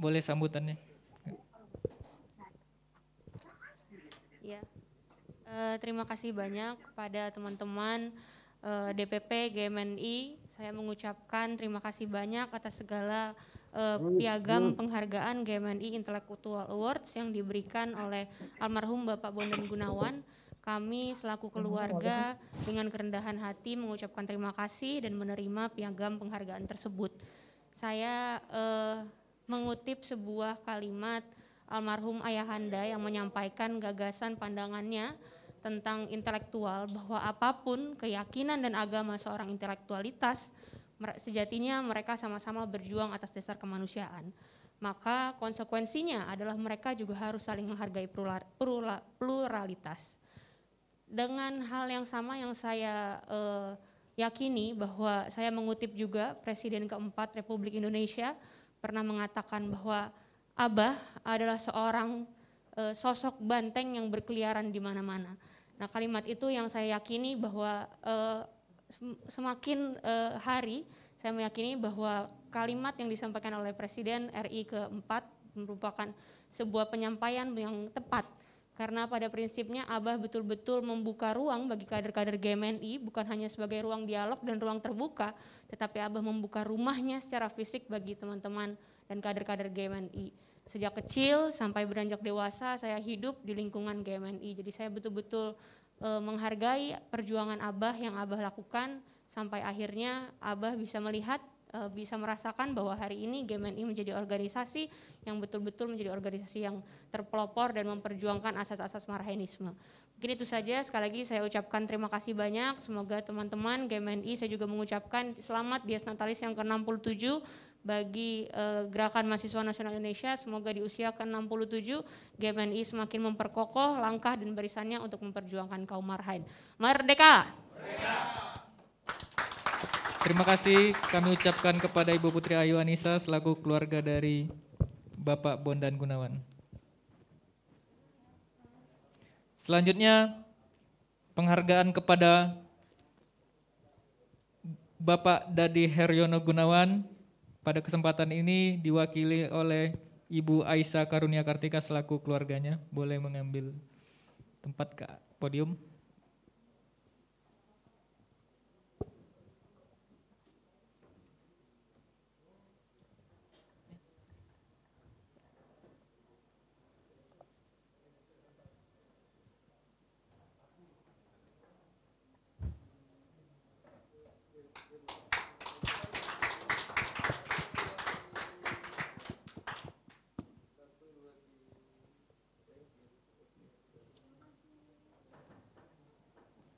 Boleh sambutannya. Ya, terima kasih banyak kepada teman-teman DPP GMNI. Saya mengucapkan terima kasih banyak atas segala piagam penghargaan GMNI Intellectual Awards yang diberikan oleh almarhum Bapak Bondan Gunawan. Kami selaku keluarga dengan kerendahan hati mengucapkan terima kasih dan menerima piagam penghargaan tersebut. Saya mengutip sebuah kalimat almarhum ayahanda yang menyampaikan gagasan pandangannya tentang intelektual, bahwa apapun keyakinan dan agama seorang intelektualitas, sejatinya mereka sama-sama berjuang atas dasar kemanusiaan. Maka konsekuensinya adalah mereka juga harus saling menghargai pluralitas. Dengan hal yang sama yang saya yakini, bahwa saya mengutip juga Presiden keempat Republik Indonesia pernah mengatakan bahwa Abah adalah seorang sosok banteng yang berkeliaran di mana-mana. Nah, kalimat itu yang saya yakini bahwa semakin hari saya meyakini bahwa kalimat yang disampaikan oleh Presiden RI keempat merupakan sebuah penyampaian yang tepat. Karena pada prinsipnya Abah betul-betul membuka ruang bagi kader-kader GMNI, bukan hanya sebagai ruang dialog dan ruang terbuka, tetapi Abah membuka rumahnya secara fisik bagi teman-teman dan kader-kader GMNI. Sejak kecil sampai beranjak dewasa saya hidup di lingkungan GMNI, jadi saya betul-betul menghargai perjuangan Abah yang Abah lakukan sampai akhirnya Abah bisa melihat, bisa merasakan bahwa hari ini GMNI menjadi organisasi yang betul-betul menjadi organisasi yang terpelopor dan memperjuangkan asas-asas marhainisme. Mungkin itu saja, sekali lagi saya ucapkan terima kasih banyak, semoga teman-teman GMNI, saya juga mengucapkan selamat Dies Natalis yang ke-67 bagi Gerakan Mahasiswa Nasional Indonesia, semoga di usia ke-67 GMNI semakin memperkokoh langkah dan barisannya untuk memperjuangkan kaum marhain. Merdeka! Terima kasih kami ucapkan kepada Ibu Putri Ayu Anissa selaku keluarga dari Bapak Bondan Gunawan. Selanjutnya penghargaan kepada Bapak Dadi Heryono Gunawan. Pada kesempatan ini diwakili oleh Ibu Aisyah Karunia Kartika selaku keluarganya. Boleh mengambil tempat ke podium.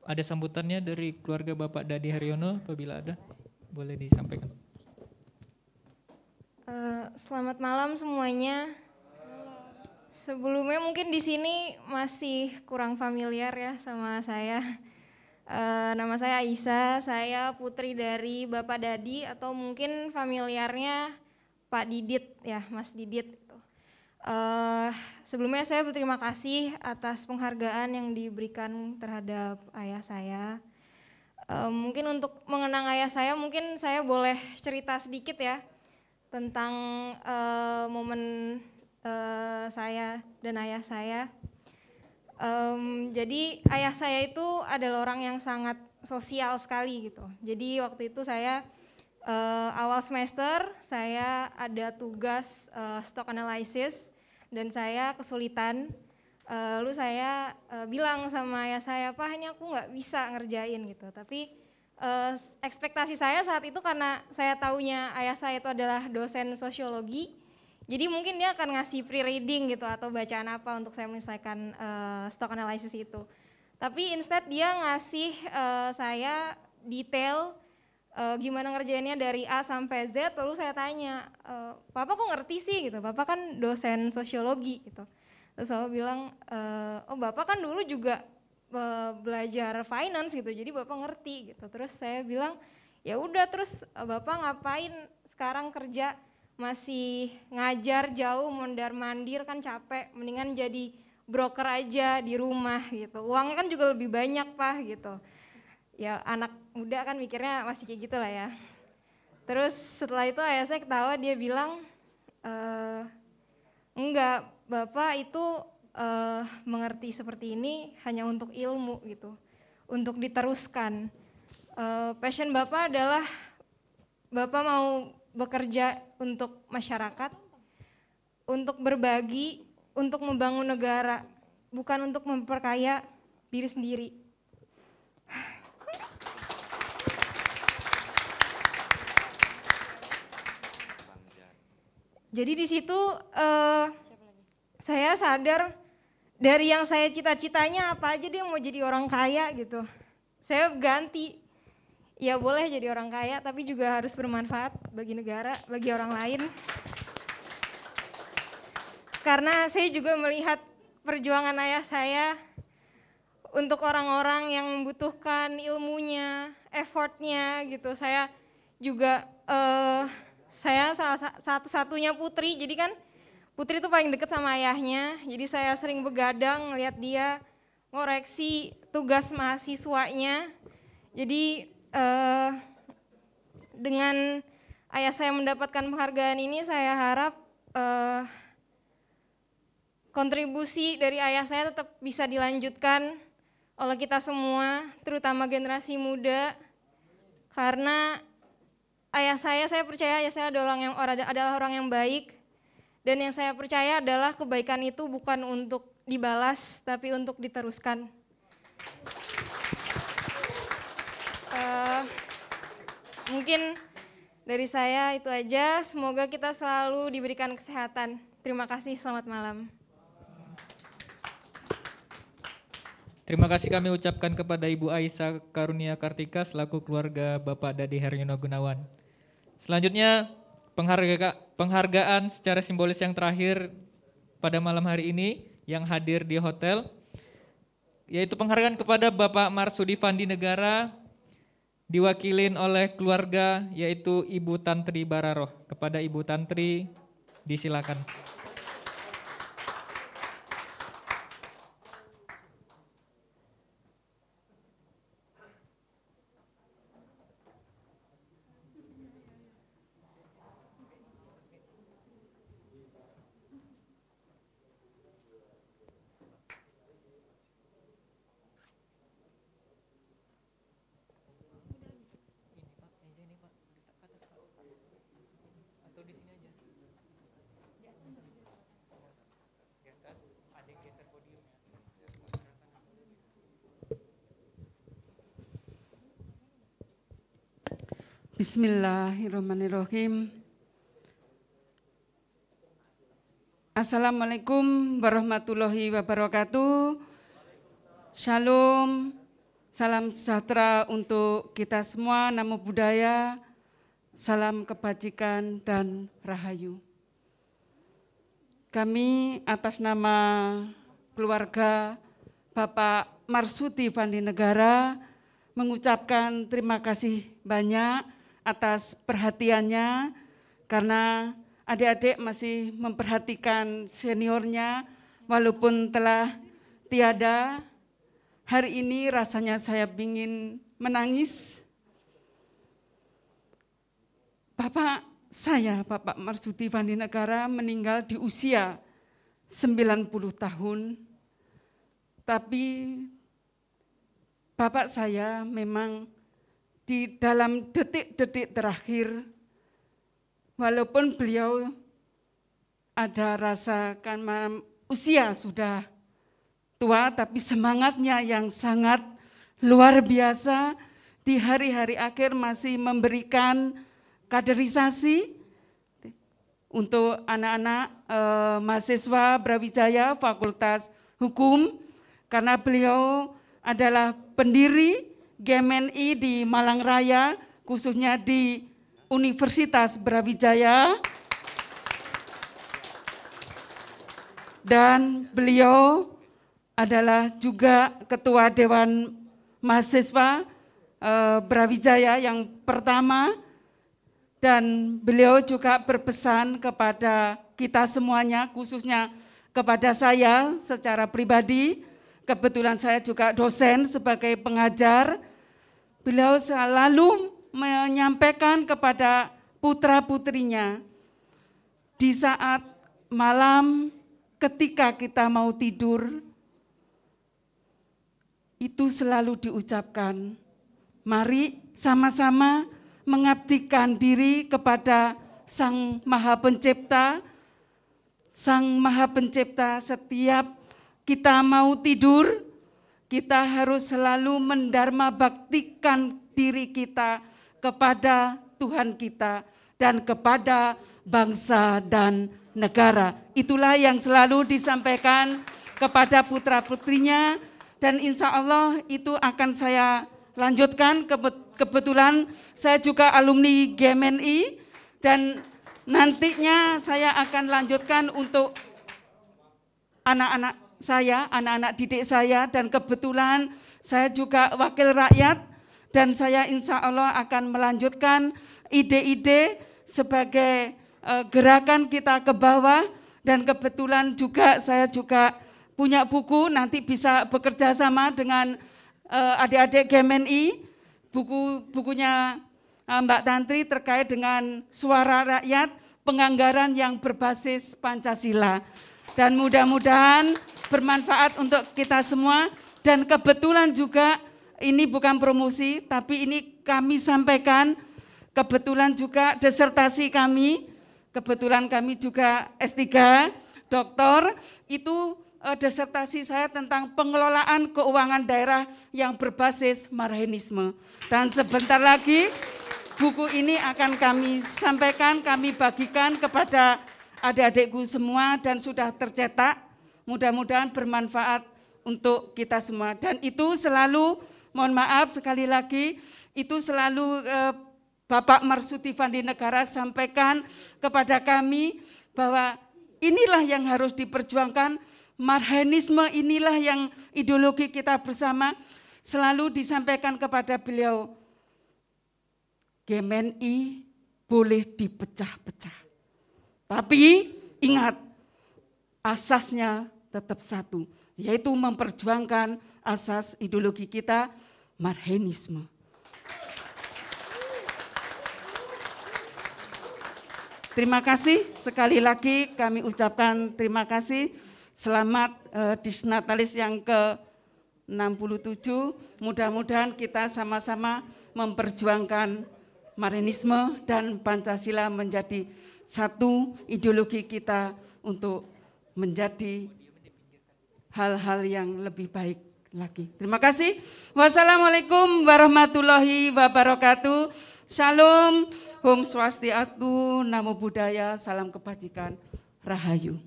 ada sambutannya dari keluarga Bapak Dadi Haryono, apabila ada, boleh disampaikan. Selamat malam semuanya. Sebelumnya mungkin di sini masih kurang familiar ya sama saya. Nama saya Aisyah, saya putri dari Bapak Dadi atau mungkin familiarnya Pak Didit ya, Mas Didit. Sebelumnya saya berterima kasih atas penghargaan yang diberikan terhadap ayah saya. Mungkin untuk mengenang ayah saya, mungkin saya boleh cerita sedikit ya tentang momen saya dan ayah saya. Jadi ayah saya itu adalah orang yang sangat sosial sekali gitu. Jadi waktu itu saya awal semester saya ada tugas stock analysis dan saya kesulitan. Lalu saya bilang sama ayah saya, Pak ini aku nggak bisa ngerjain gitu. Tapi ekspektasi saya saat itu karena saya taunya ayah saya itu adalah dosen sosiologi, jadi mungkin dia akan ngasih pre-reading gitu atau bacaan apa untuk saya menyelesaikan stock analysis itu. Tapi instead dia ngasih saya detail gimana ngerjainnya dari A sampai Z, lalu saya tanya, Papa kok ngerti sih gitu, Papa kan dosen sosiologi gitu. Terus saya bilang, oh Bapak kan dulu juga belajar finance gitu, jadi Bapak ngerti gitu. Terus saya bilang, ya udah terus Bapak ngapain sekarang kerja? Masih ngajar jauh mondar-mandir kan capek, mendingan jadi broker aja di rumah gitu. Uangnya kan juga lebih banyak Pak gitu. Ya anak muda kan mikirnya masih kayak gitu lah ya. Terus setelah itu ayah saya ketawa, dia bilang, enggak Bapak itu mengerti seperti ini hanya untuk ilmu gitu, untuk diteruskan. Passion Bapak adalah Bapak mau bekerja untuk masyarakat, untuk berbagi, untuk membangun negara, bukan untuk memperkaya diri sendiri. Jadi di situ saya sadar dari yang saya cita-citanya apa aja dia mau jadi orang kaya gitu. Saya ganti. Ya boleh jadi orang kaya, tapi juga harus bermanfaat bagi negara, bagi orang lain. Karena saya juga melihat perjuangan ayah saya untuk orang-orang yang membutuhkan ilmunya, effortnya gitu. Saya juga, saya salah satu-satunya putri, jadi kan putri itu paling dekat sama ayahnya. Jadi saya sering begadang ngeliat dia ngoreksi tugas mahasiswanya. Jadi dengan ayah saya mendapatkan penghargaan ini, saya harap kontribusi dari ayah saya tetap bisa dilanjutkan oleh kita semua, terutama generasi muda, karena ayah saya percaya ayah saya adalah orang yang baik, dan yang saya percaya adalah kebaikan itu bukan untuk dibalas, tapi untuk diteruskan. Mungkin dari saya itu aja, semoga kita selalu diberikan kesehatan. Terima kasih, selamat malam. Terima kasih kami ucapkan kepada Ibu Aisyah Karunia Kartika selaku keluarga Bapak Dadi Haryono Gunawan. Selanjutnya penghargaan secara simbolis yang terakhir pada malam hari ini yang hadir di hotel, yaitu penghargaan kepada Bapak Marsudi Fandi Negara, diwakilin oleh keluarga yaitu Ibu Tantri Bararoh. Kepada Ibu Tantri disilakan. Bismillahirrahmanirrahim. Assalamualaikum warahmatullahi wabarakatuh. Shalom, Salam sejahtera untuk kita semua, namo buddhaya, salam kebajikan dan rahayu. Kami atas nama keluarga Bapak Marsudi Vandinegara mengucapkan terima kasih banyak atas perhatiannya, karena adik-adik masih memperhatikan seniornya walaupun telah tiada. Hari ini rasanya saya ingin menangis. Bapak Marsudi Vandinegara meninggal di usia 90 tahun. Tapi Bapak saya memang di dalam detik-detik terakhir, walaupun beliau ada rasa karena usia sudah tua, tapi semangatnya yang sangat luar biasa di hari-hari akhir masih memberikan kaderisasi untuk anak-anak mahasiswa Brawijaya Fakultas Hukum, karena beliau adalah pendiri GMNI di Malang Raya, khususnya di Universitas Brawijaya. Dan beliau adalah juga Ketua Dewan Mahasiswa Brawijaya yang pertama. Dan beliau juga berpesan kepada kita semuanya, khususnya kepada saya secara pribadi. Kebetulan saya juga dosen sebagai pengajar. Beliau selalu menyampaikan kepada putra-putrinya, di saat malam ketika kita mau tidur, itu selalu diucapkan, mari sama-sama mengabdikan diri kepada Sang Maha Pencipta. Sang Maha Pencipta, setiap kita mau tidur, kita harus selalu mendharma baktikan diri kita kepada Tuhan kita dan kepada bangsa dan negara. Itulah yang selalu disampaikan kepada putra-putrinya, dan insya Allah itu akan saya lanjutkan. Kebetulan saya juga alumni GMNI, dan nantinya saya akan lanjutkan untuk anak-anak saya, anak-anak didik saya, dan kebetulan saya juga wakil rakyat, dan saya insya Allah akan melanjutkan ide-ide sebagai gerakan kita ke bawah, dan kebetulan juga saya juga punya buku, nanti bisa bekerja sama dengan adik-adik GMNI, bukunya Mbak Tantri terkait dengan suara rakyat, penganggaran yang berbasis Pancasila. Dan mudah-mudahan bermanfaat untuk kita semua, dan kebetulan juga ini bukan promosi, tapi ini kami sampaikan, kebetulan juga disertasi kami, kebetulan kami juga S3, doktor, itu disertasi saya tentang pengelolaan keuangan daerah yang berbasis Marxisme. Dan sebentar lagi buku ini akan kami sampaikan, kami bagikan kepada adik-adikku semua, dan sudah tercetak. Mudah-mudahan bermanfaat untuk kita semua. Dan itu selalu, mohon maaf sekali lagi, itu selalu Bapak Marsudi Vandinegara sampaikan kepada kami bahwa inilah yang harus diperjuangkan. Marxisme inilah yang ideologi kita bersama. Selalu disampaikan kepada beliau, GMNI boleh dipecah-pecah, tapi ingat, asasnya tetap satu, yaitu memperjuangkan asas ideologi kita, Marxisme. Terima kasih, sekali lagi kami ucapkan terima kasih. Selamat Disnatalis yang ke-67, mudah-mudahan kita sama-sama memperjuangkan Marxisme dan Pancasila menjadi satu ideologi kita untuk menjadi hal-hal yang lebih baik lagi. Terima kasih. Wassalamualaikum warahmatullahi wabarakatuh. Shalom, Om Swastiastu, Namo Buddhaya, salam kebajikan, Rahayu.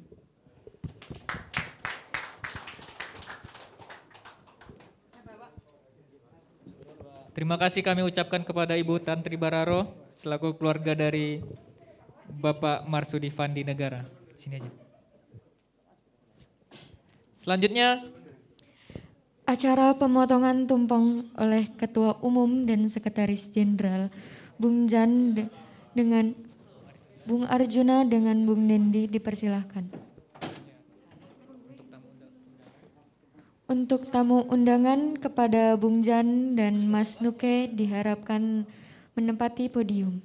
Terima kasih kami ucapkan kepada Ibu Tantri Bararo selaku keluarga dari Bapak Marsudi Fandi Negara. Sini aja. Selanjutnya, acara pemotongan tumpeng oleh Ketua Umum dan Sekretaris Jenderal Bung Jan dengan Bung Arjuna dengan Bung Dendi dipersilahkan. Untuk tamu undangan kepada Bung Jan dan Mas Nuke diharapkan menempati podium.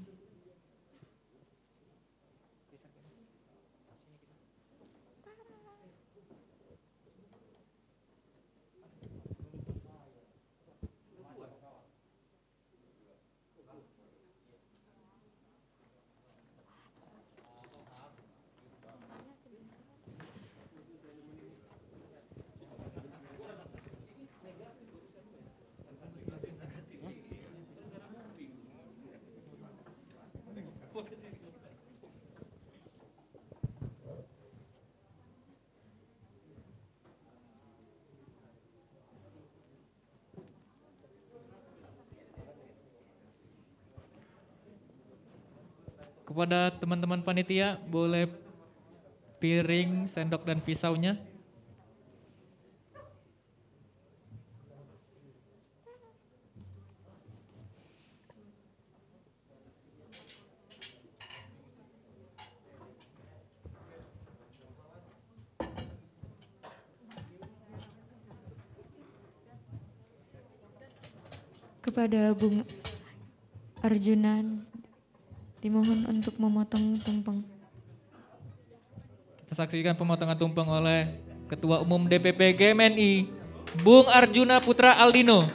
kepada teman-teman panitia boleh piring, sendok dan pisaunya. Kepada Bung Arjuna dimohon untuk memotong tumpeng. Kita saksikan pemotongan tumpeng oleh Ketua Umum DPP GMNI, Bung Arjuna Putra Aldino.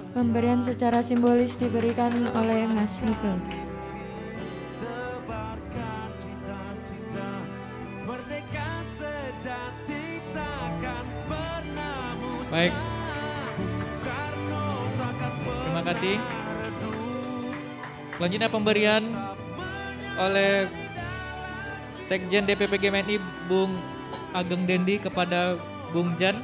Pemberian secara simbolis diberikan oleh Mas Nuke. Baik. Terima kasih. Selanjutnya pemberian oleh Sekjen DPP GMNI Bung Ageng Dendi kepada Bung Jan.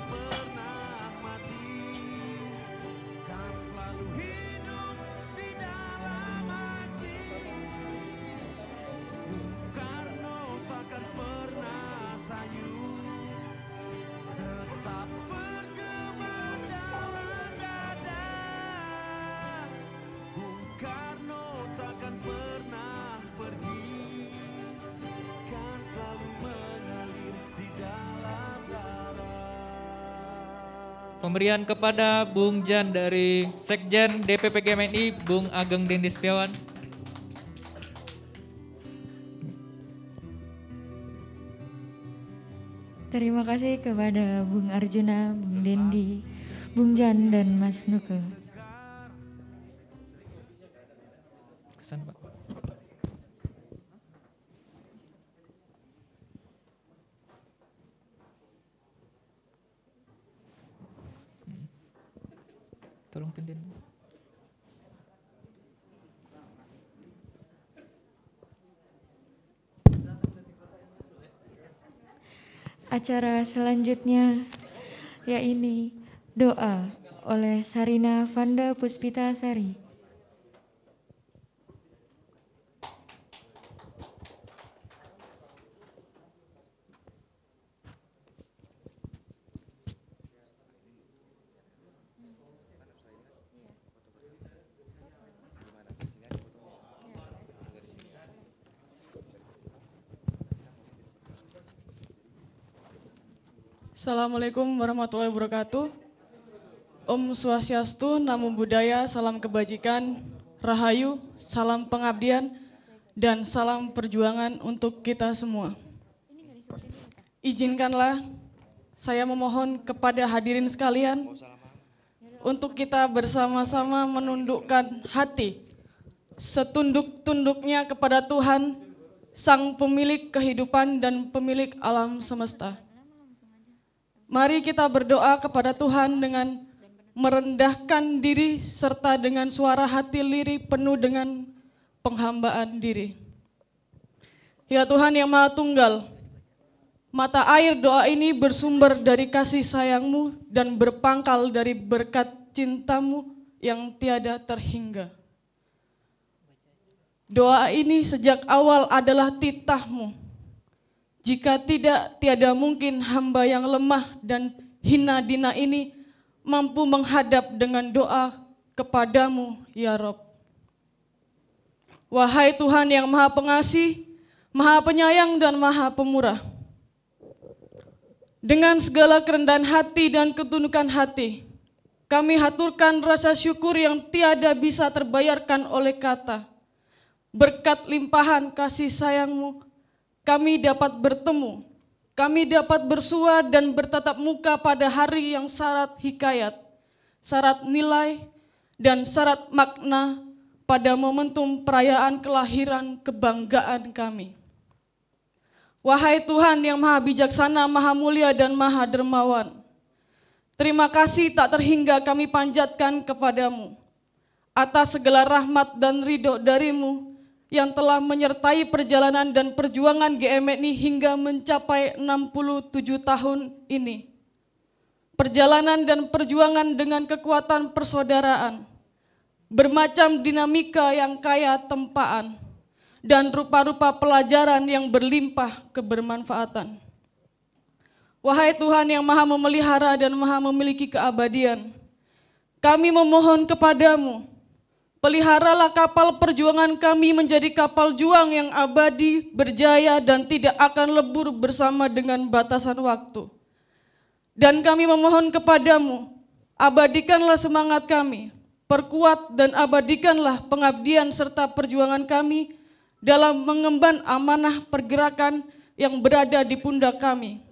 Pemberian kepada Bung Jan dari Sekjen DPP GMNI Bung Ageng Dendi Setiawan. Terima kasih kepada Bung Arjuna, Bung Dendi, Bung Jan dan Mas Nuke. Kesan, Pak. Tolong pimpin. Acara selanjutnya yaitu doa oleh Sarina Vanda Puspita Sari. Assalamualaikum warahmatullahi wabarakatuh. Om Swastiastu, Namo Buddhaya, salam kebajikan, rahayu, salam pengabdian, dan salam perjuangan untuk kita semua. Izinkanlah saya memohon kepada hadirin sekalian untuk kita bersama-sama menundukkan hati setunduk-tunduknya kepada Tuhan Sang pemilik kehidupan dan pemilik alam semesta. Mari kita berdoa kepada Tuhan dengan merendahkan diri serta dengan suara hati lirih penuh dengan penghambaan diri. Ya Tuhan yang Maha Tunggal, mata air doa ini bersumber dari kasih sayang-Mu dan berpangkal dari berkat cinta-Mu yang tiada terhingga. Doa ini sejak awal adalah titah-Mu. Jika tidak, tiada mungkin hamba yang lemah dan hina dina ini mampu menghadap dengan doa kepadamu, ya Rob. Wahai Tuhan yang Maha Pengasih, Maha Penyayang dan Maha Pemurah. Dengan segala kerendahan hati dan ketundukan hati, kami haturkan rasa syukur yang tiada bisa terbayarkan oleh kata. Berkat limpahan kasih sayang-Mu, kami dapat bertemu, kami dapat bersua dan bertatap muka pada hari yang syarat hikayat, syarat nilai, dan syarat makna pada momentum perayaan kelahiran kebanggaan kami. Wahai Tuhan yang Maha Bijaksana, Maha Mulia, dan Maha Dermawan, terima kasih tak terhingga kami panjatkan kepadamu atas segala rahmat dan ridho dari-Mu yang telah menyertai perjalanan dan perjuangan GMNI hingga mencapai 67 tahun ini. Perjalanan dan perjuangan dengan kekuatan persaudaraan, bermacam dinamika yang kaya tempaan, dan rupa-rupa pelajaran yang berlimpah kebermanfaatan. Wahai Tuhan yang Maha Memelihara dan Maha Memiliki keabadian, kami memohon kepadamu, peliharalah kapal perjuangan kami menjadi kapal juang yang abadi, berjaya, dan tidak akan lebur bersama dengan batasan waktu. Dan kami memohon kepadamu, abadikanlah semangat kami, perkuat dan abadikanlah pengabdian serta perjuangan kami dalam mengemban amanah pergerakan yang berada di pundak kami.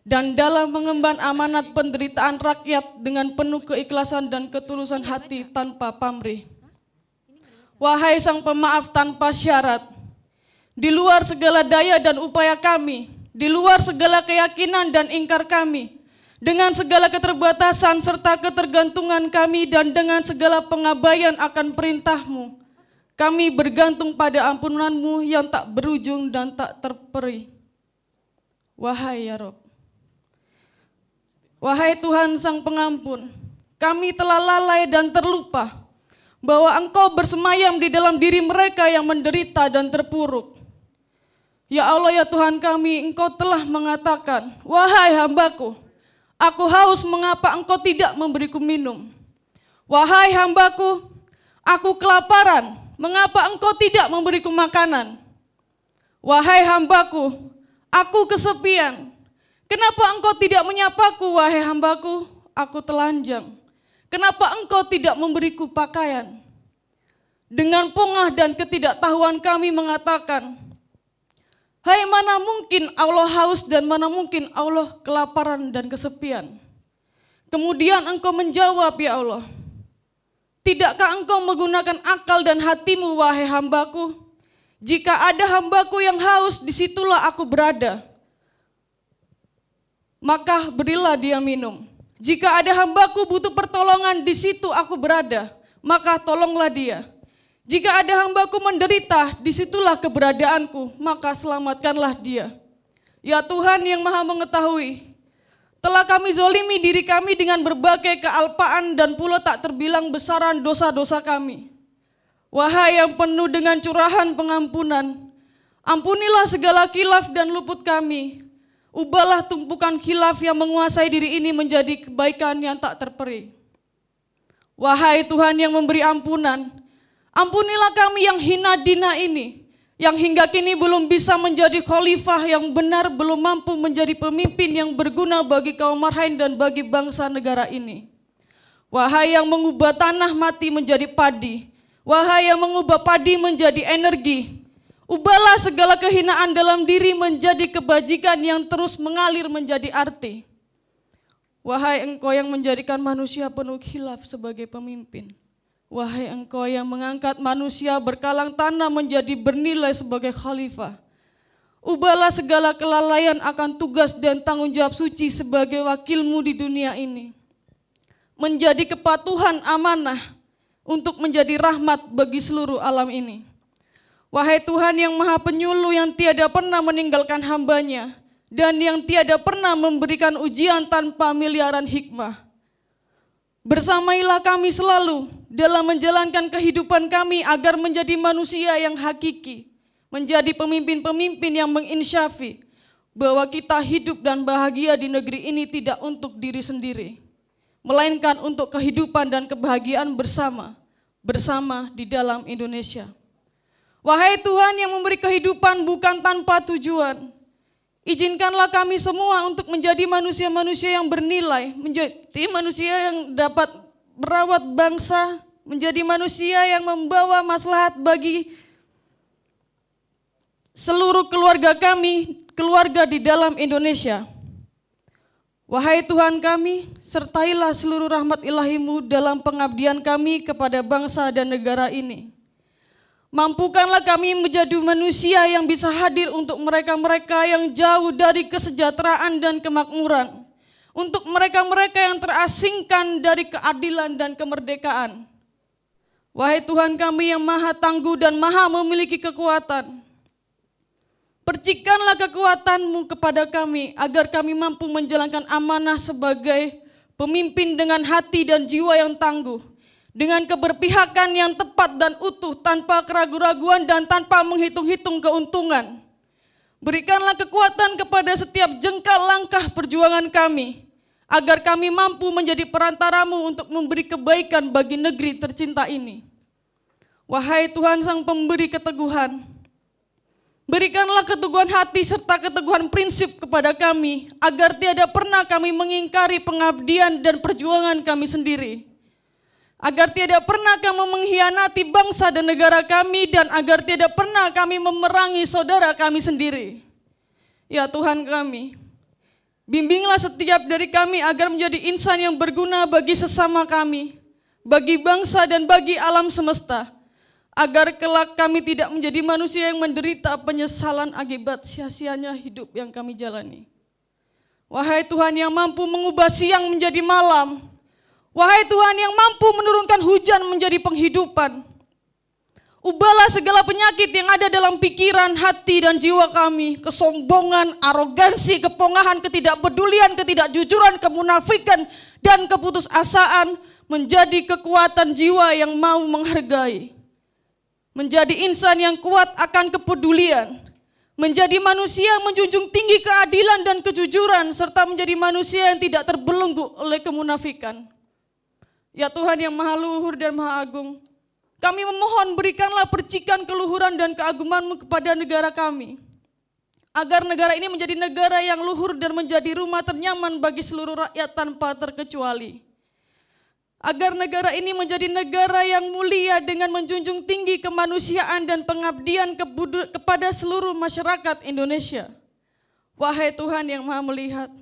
Dan dalam mengemban amanat penderitaan rakyat dengan penuh keikhlasan dan ketulusan hati tanpa pamrih. Wahai Sang Pemaaf tanpa syarat, di luar segala daya dan upaya kami, di luar segala keyakinan dan ingkar kami, dengan segala keterbatasan serta ketergantungan kami dan dengan segala pengabaian akan perintah-Mu, kami bergantung pada ampunan-Mu yang tak berujung dan tak terperi. Wahai ya Rob, wahai Tuhan Sang Pengampun, kami telah lalai dan terlupa bahwa Engkau bersemayam di dalam diri mereka yang menderita dan terpuruk. Ya Allah ya Tuhan kami, Engkau telah mengatakan, wahai hambaku, aku haus, mengapa Engkau tidak memberiku minum? Wahai hambaku, aku kelaparan, mengapa Engkau tidak memberiku makanan? Wahai hambaku, aku kesepian, kenapa Engkau tidak menyapaku? Wahai hambaku, aku telanjang, kenapa Engkau tidak memberiku pakaian? Dengan pongah dan ketidaktahuan kami mengatakan, hai, mana mungkin Allah haus dan mana mungkin Allah kelaparan dan kesepian. Kemudian Engkau menjawab, ya Allah, tidakkah Engkau menggunakan akal dan hatimu, wahai hambaku? Jika ada hambaku yang haus, disitulah aku berada, maka berilah dia minum. Jika ada hambaku butuh pertolongan, di situ aku berada, maka tolonglah dia. Jika ada hambaku menderita, disitulah keberadaanku, maka selamatkanlah dia. Ya Tuhan yang Maha Mengetahui, telah kami zolimi diri kami dengan berbagai kealpaan dan pula tak terbilang besaran dosa-dosa kami. Wahai yang penuh dengan curahan pengampunan, ampunilah segala khilaf dan luput kami. Ubahlah tumpukan khilaf yang menguasai diri ini menjadi kebaikan yang tak terperi. Wahai Tuhan yang memberi ampunan, ampunilah kami yang hina dina ini, yang hingga kini belum bisa menjadi khalifah yang benar, belum mampu menjadi pemimpin yang berguna bagi kaum marhain dan bagi bangsa negara ini. Wahai yang mengubah tanah mati menjadi padi, wahai yang mengubah padi menjadi energi, ubahlah segala kehinaan dalam diri menjadi kebajikan yang terus mengalir menjadi arti. Wahai Engkau yang menjadikan manusia penuh khilaf sebagai pemimpin, Wahai Engkau yang mengangkat manusia berkalang tanah menjadi bernilai sebagai khalifah. Ubahlah segala kelalaian akan tugas dan tanggung jawab suci sebagai wakilmu di dunia ini. Menjadi kepatuhan amanah untuk menjadi rahmat bagi seluruh alam ini. Wahai Tuhan yang maha penyuluh yang tiada pernah meninggalkan hambanya dan yang tiada pernah memberikan ujian tanpa miliaran hikmah. Bersamailah kami selalu dalam menjalankan kehidupan kami agar menjadi manusia yang hakiki, menjadi pemimpin-pemimpin yang menginsyafi bahwa kita hidup dan bahagia di negeri ini tidak untuk diri sendiri, melainkan untuk kehidupan dan kebahagiaan bersama di dalam Indonesia. Wahai Tuhan yang memberi kehidupan bukan tanpa tujuan, izinkanlah kami semua untuk menjadi manusia-manusia yang bernilai, menjadi manusia yang dapat merawat bangsa, menjadi manusia yang membawa maslahat bagi seluruh keluarga kami, keluarga di dalam Indonesia. Wahai Tuhan kami, sertailah seluruh rahmat ilahi-Mu dalam pengabdian kami kepada bangsa dan negara ini. Mampukanlah kami menjadi manusia yang bisa hadir untuk mereka-mereka yang jauh dari kesejahteraan dan kemakmuran. Untuk mereka-mereka yang terasingkan dari keadilan dan kemerdekaan. Wahai Tuhan kami yang maha tangguh dan maha memiliki kekuatan. Percikanlah kekuatan-Mu kepada kami agar kami mampu menjalankan amanah sebagai pemimpin dengan hati dan jiwa yang tangguh. Dengan keberpihakan yang tepat dan utuh tanpa keraguan-raguan dan tanpa menghitung-hitung keuntungan. Berikanlah kekuatan kepada setiap jengkal langkah perjuangan kami, agar kami mampu menjadi perantara-Mu untuk memberi kebaikan bagi negeri tercinta ini. Wahai Tuhan Sang Pemberi keteguhan, berikanlah keteguhan hati serta keteguhan prinsip kepada kami, agar tiada pernah kami mengingkari pengabdian dan perjuangan kami sendiri. Agar tiada pernah kami mengkhianati bangsa dan negara kami, dan agar tiada pernah kami memerangi saudara kami sendiri. Ya Tuhan kami, bimbinglah setiap dari kami agar menjadi insan yang berguna bagi sesama kami, bagi bangsa dan bagi alam semesta, agar kelak kami tidak menjadi manusia yang menderita penyesalan akibat sia-sianya hidup yang kami jalani. Wahai Tuhan yang mampu mengubah siang menjadi malam, wahai Tuhan yang mampu menurunkan hujan menjadi penghidupan. Ubahlah segala penyakit yang ada dalam pikiran, hati, dan jiwa kami. Kesombongan, arogansi, kepongahan, ketidakpedulian, ketidakjujuran, kemunafikan, dan keputusasaan menjadi kekuatan jiwa yang mau menghargai. Menjadi insan yang kuat akan kepedulian. Menjadi manusia yang menjunjung tinggi keadilan dan kejujuran, serta menjadi manusia yang tidak terbelenggu oleh kemunafikan. Ya Tuhan yang maha luhur dan maha agung, kami memohon berikanlah percikan keluhuran dan keagungan-Mu kepada negara kami. Agar negara ini menjadi negara yang luhur dan menjadi rumah ternyaman bagi seluruh rakyat tanpa terkecuali. Agar negara ini menjadi negara yang mulia dengan menjunjung tinggi kemanusiaan dan pengabdian kepada seluruh masyarakat Indonesia. Wahai Tuhan yang maha melihat,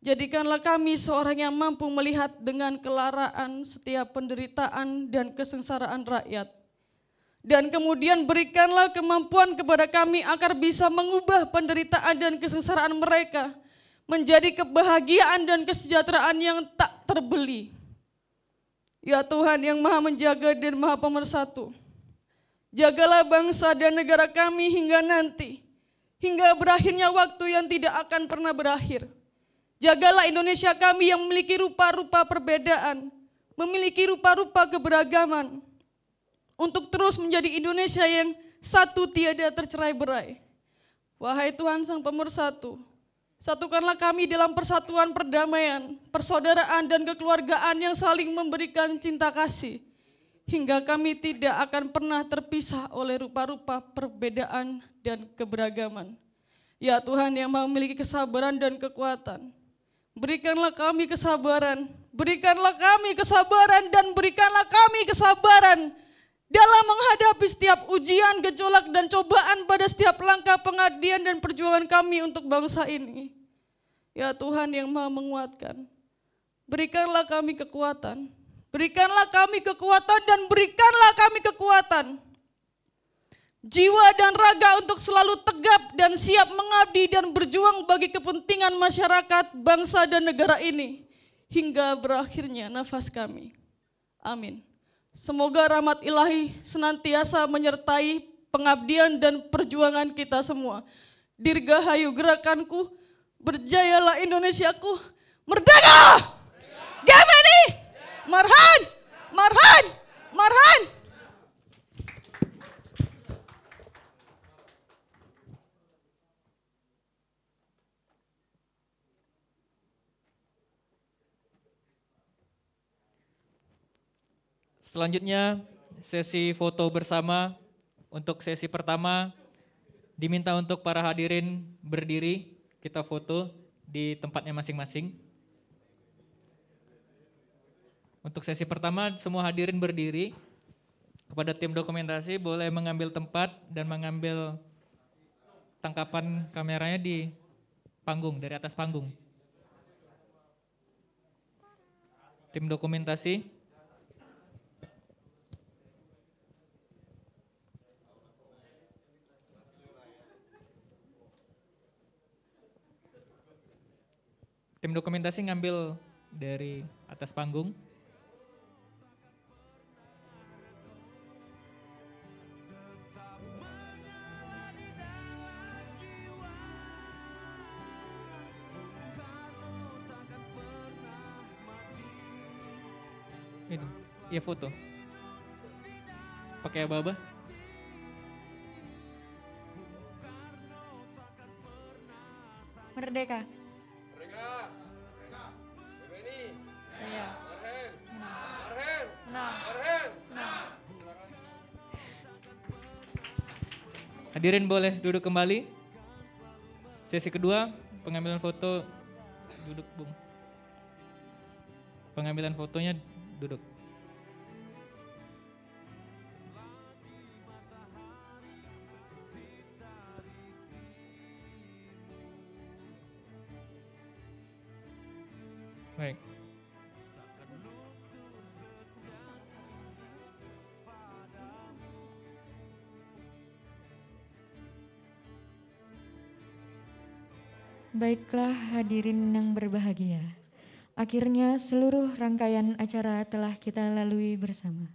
jadikanlah kami seorang yang mampu melihat dengan kelaraan setiap penderitaan dan kesengsaraan rakyat. Dan kemudian berikanlah kemampuan kepada kami agar bisa mengubah penderitaan dan kesengsaraan mereka menjadi kebahagiaan dan kesejahteraan yang tak terbeli. Ya Tuhan yang maha menjaga dan maha pemersatu, jagalah bangsa dan negara kami hingga nanti, hingga berakhirnya waktu yang tidak akan pernah berakhir. Jagalah Indonesia kami yang memiliki rupa-rupa perbedaan, memiliki rupa-rupa keberagaman, untuk terus menjadi Indonesia yang satu tiada tercerai-berai. Wahai Tuhan Sang Pemersatu, satukanlah kami dalam persatuan perdamaian, persaudaraan dan kekeluargaan yang saling memberikan cinta kasih, hingga kami tidak akan pernah terpisah oleh rupa-rupa perbedaan dan keberagaman. Ya Tuhan yang memiliki kesabaran dan kekuatan, berikanlah kami kesabaran, berikanlah kami kesabaran, dan berikanlah kami kesabaran dalam menghadapi setiap ujian, gejolak, dan cobaan pada setiap langkah pengabdian dan perjuangan kami untuk bangsa ini. Ya Tuhan yang maha menguatkan, berikanlah kami kekuatan, Berikanlah kami kekuatan dan berikanlah kami kekuatan. Jiwa dan raga untuk selalu tegap dan siap mengabdi dan berjuang bagi kepentingan masyarakat, bangsa dan negara ini. Hingga berakhirnya nafas kami. Amin. Semoga rahmat ilahi senantiasa menyertai pengabdian dan perjuangan kita semua. Dirgahayu gerakanku, berjayalah Indonesiaku, merdeka! GMNI! Marhan! Marhan! Marhan! Selanjutnya sesi foto bersama. Untuk sesi pertama diminta untuk para hadirin berdiri, kita foto di tempatnya masing-masing. Untuk sesi pertama semua hadirin berdiri. Kepada tim dokumentasi boleh mengambil tempat dan mengambil tangkapan kameranya di panggung, dari atas panggung. Tim dokumentasi. Tim dokumentasi ngambil dari atas panggung. Ini, iya foto. Pakai aba-aba. Merdeka. Hadirin boleh duduk kembali. Sesi kedua, pengambilan foto, duduk Bung. Pengambilan fotonya duduk. Baik. Baiklah hadirin yang berbahagia, akhirnya seluruh rangkaian acara telah kita lalui bersama.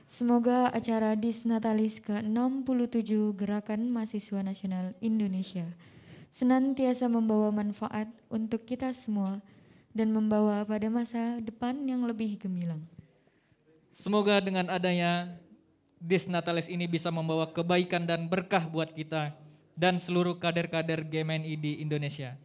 Semoga acara Disnatalis ke-67 Gerakan Mahasiswa Nasional Indonesia senantiasa membawa manfaat untuk kita semua dan membawa pada masa depan yang lebih gemilang. Semoga dengan adanya Disnatalis ini bisa membawa kebaikan dan berkah buat kita dan seluruh kader-kader GMNI di Indonesia.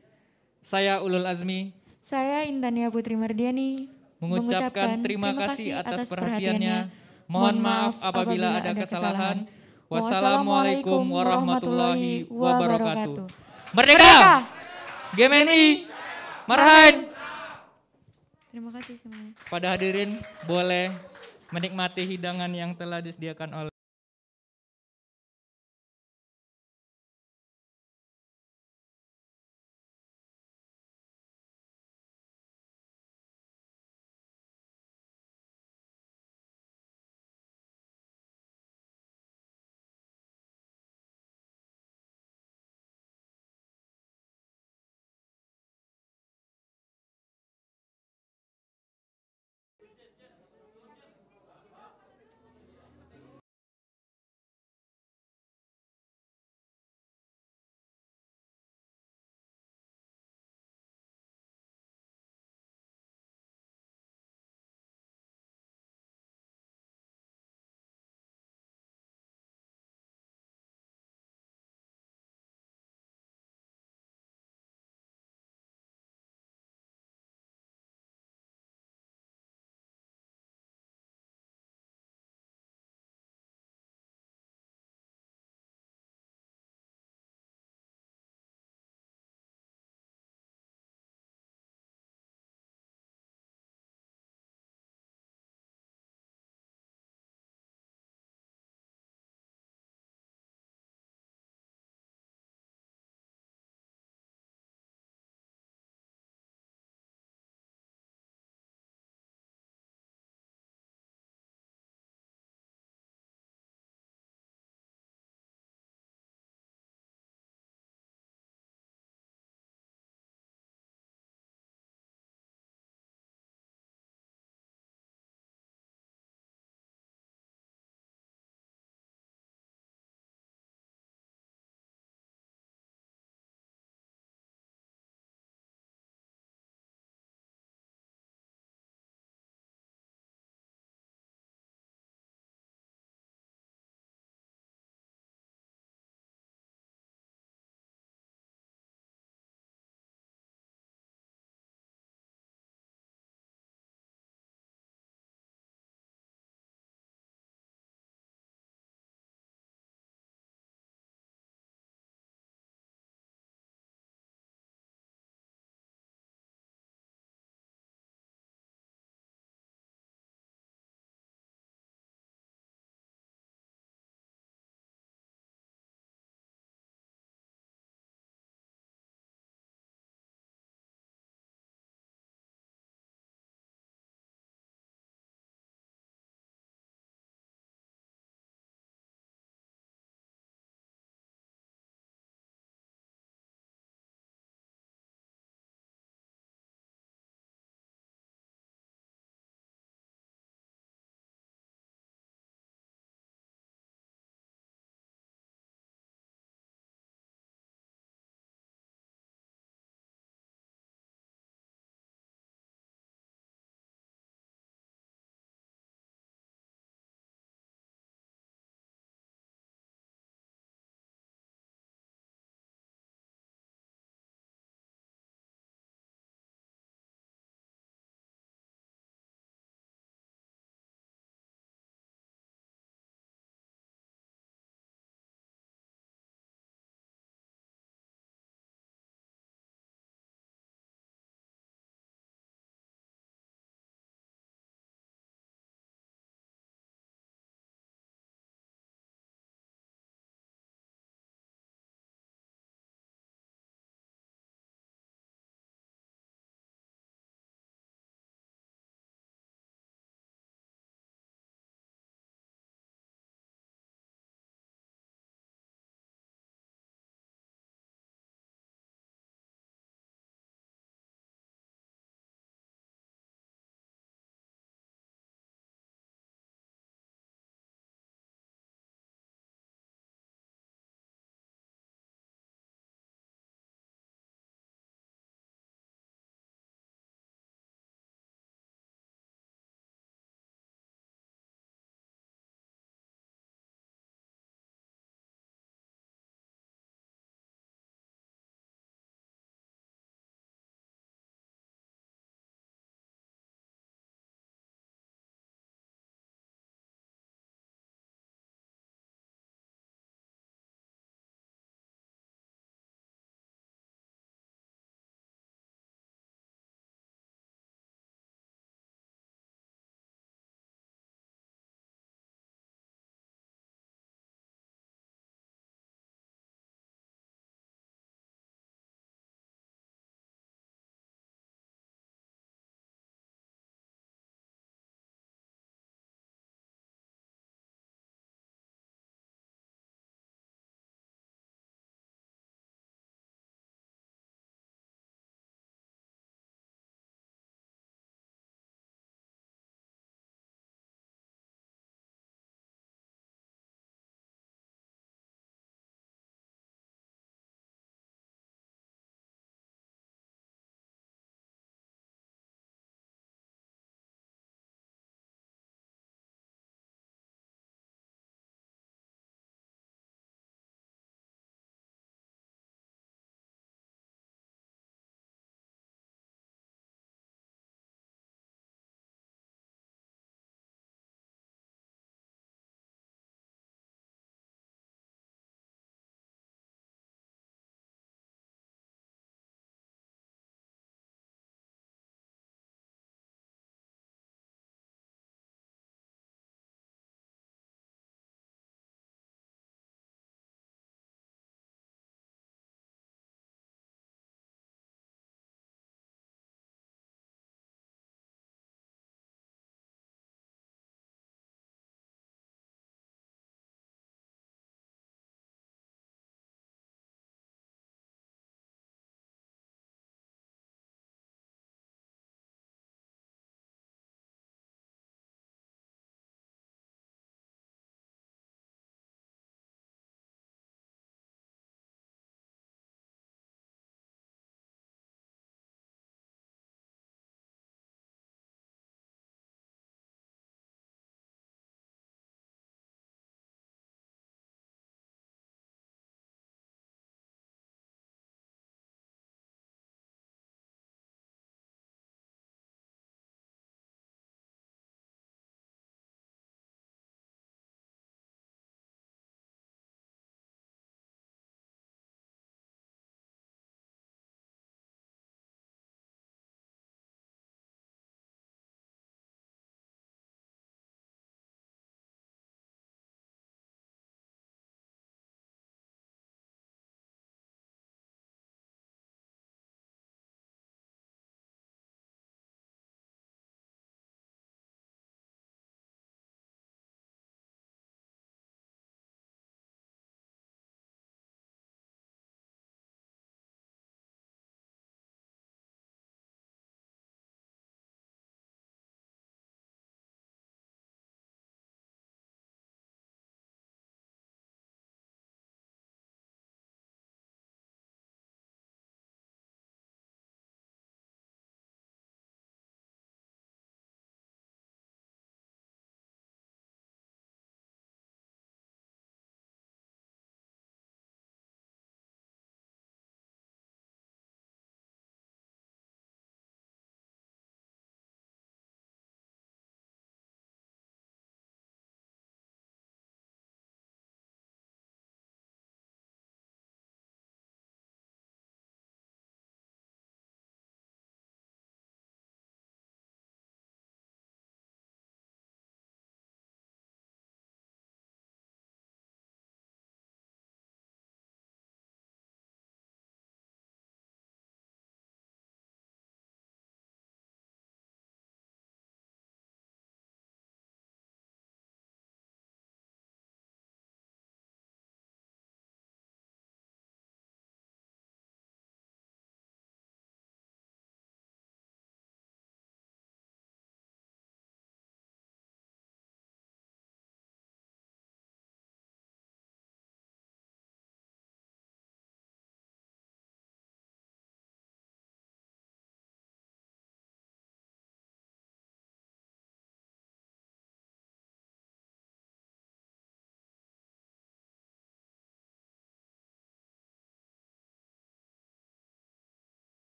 Saya Ulul Azmi. Saya Intania Putri Mardiani. Mengucapkan terima kasih atas perhatiannya. Mohon maaf apabila ada kesalahan. Wassalamualaikum warahmatullahi wabarakatuh. Merdeka! GMNI! Marhain! Terima kasih semuanya. Pada hadirin boleh menikmati hidangan yang telah disediakan oleh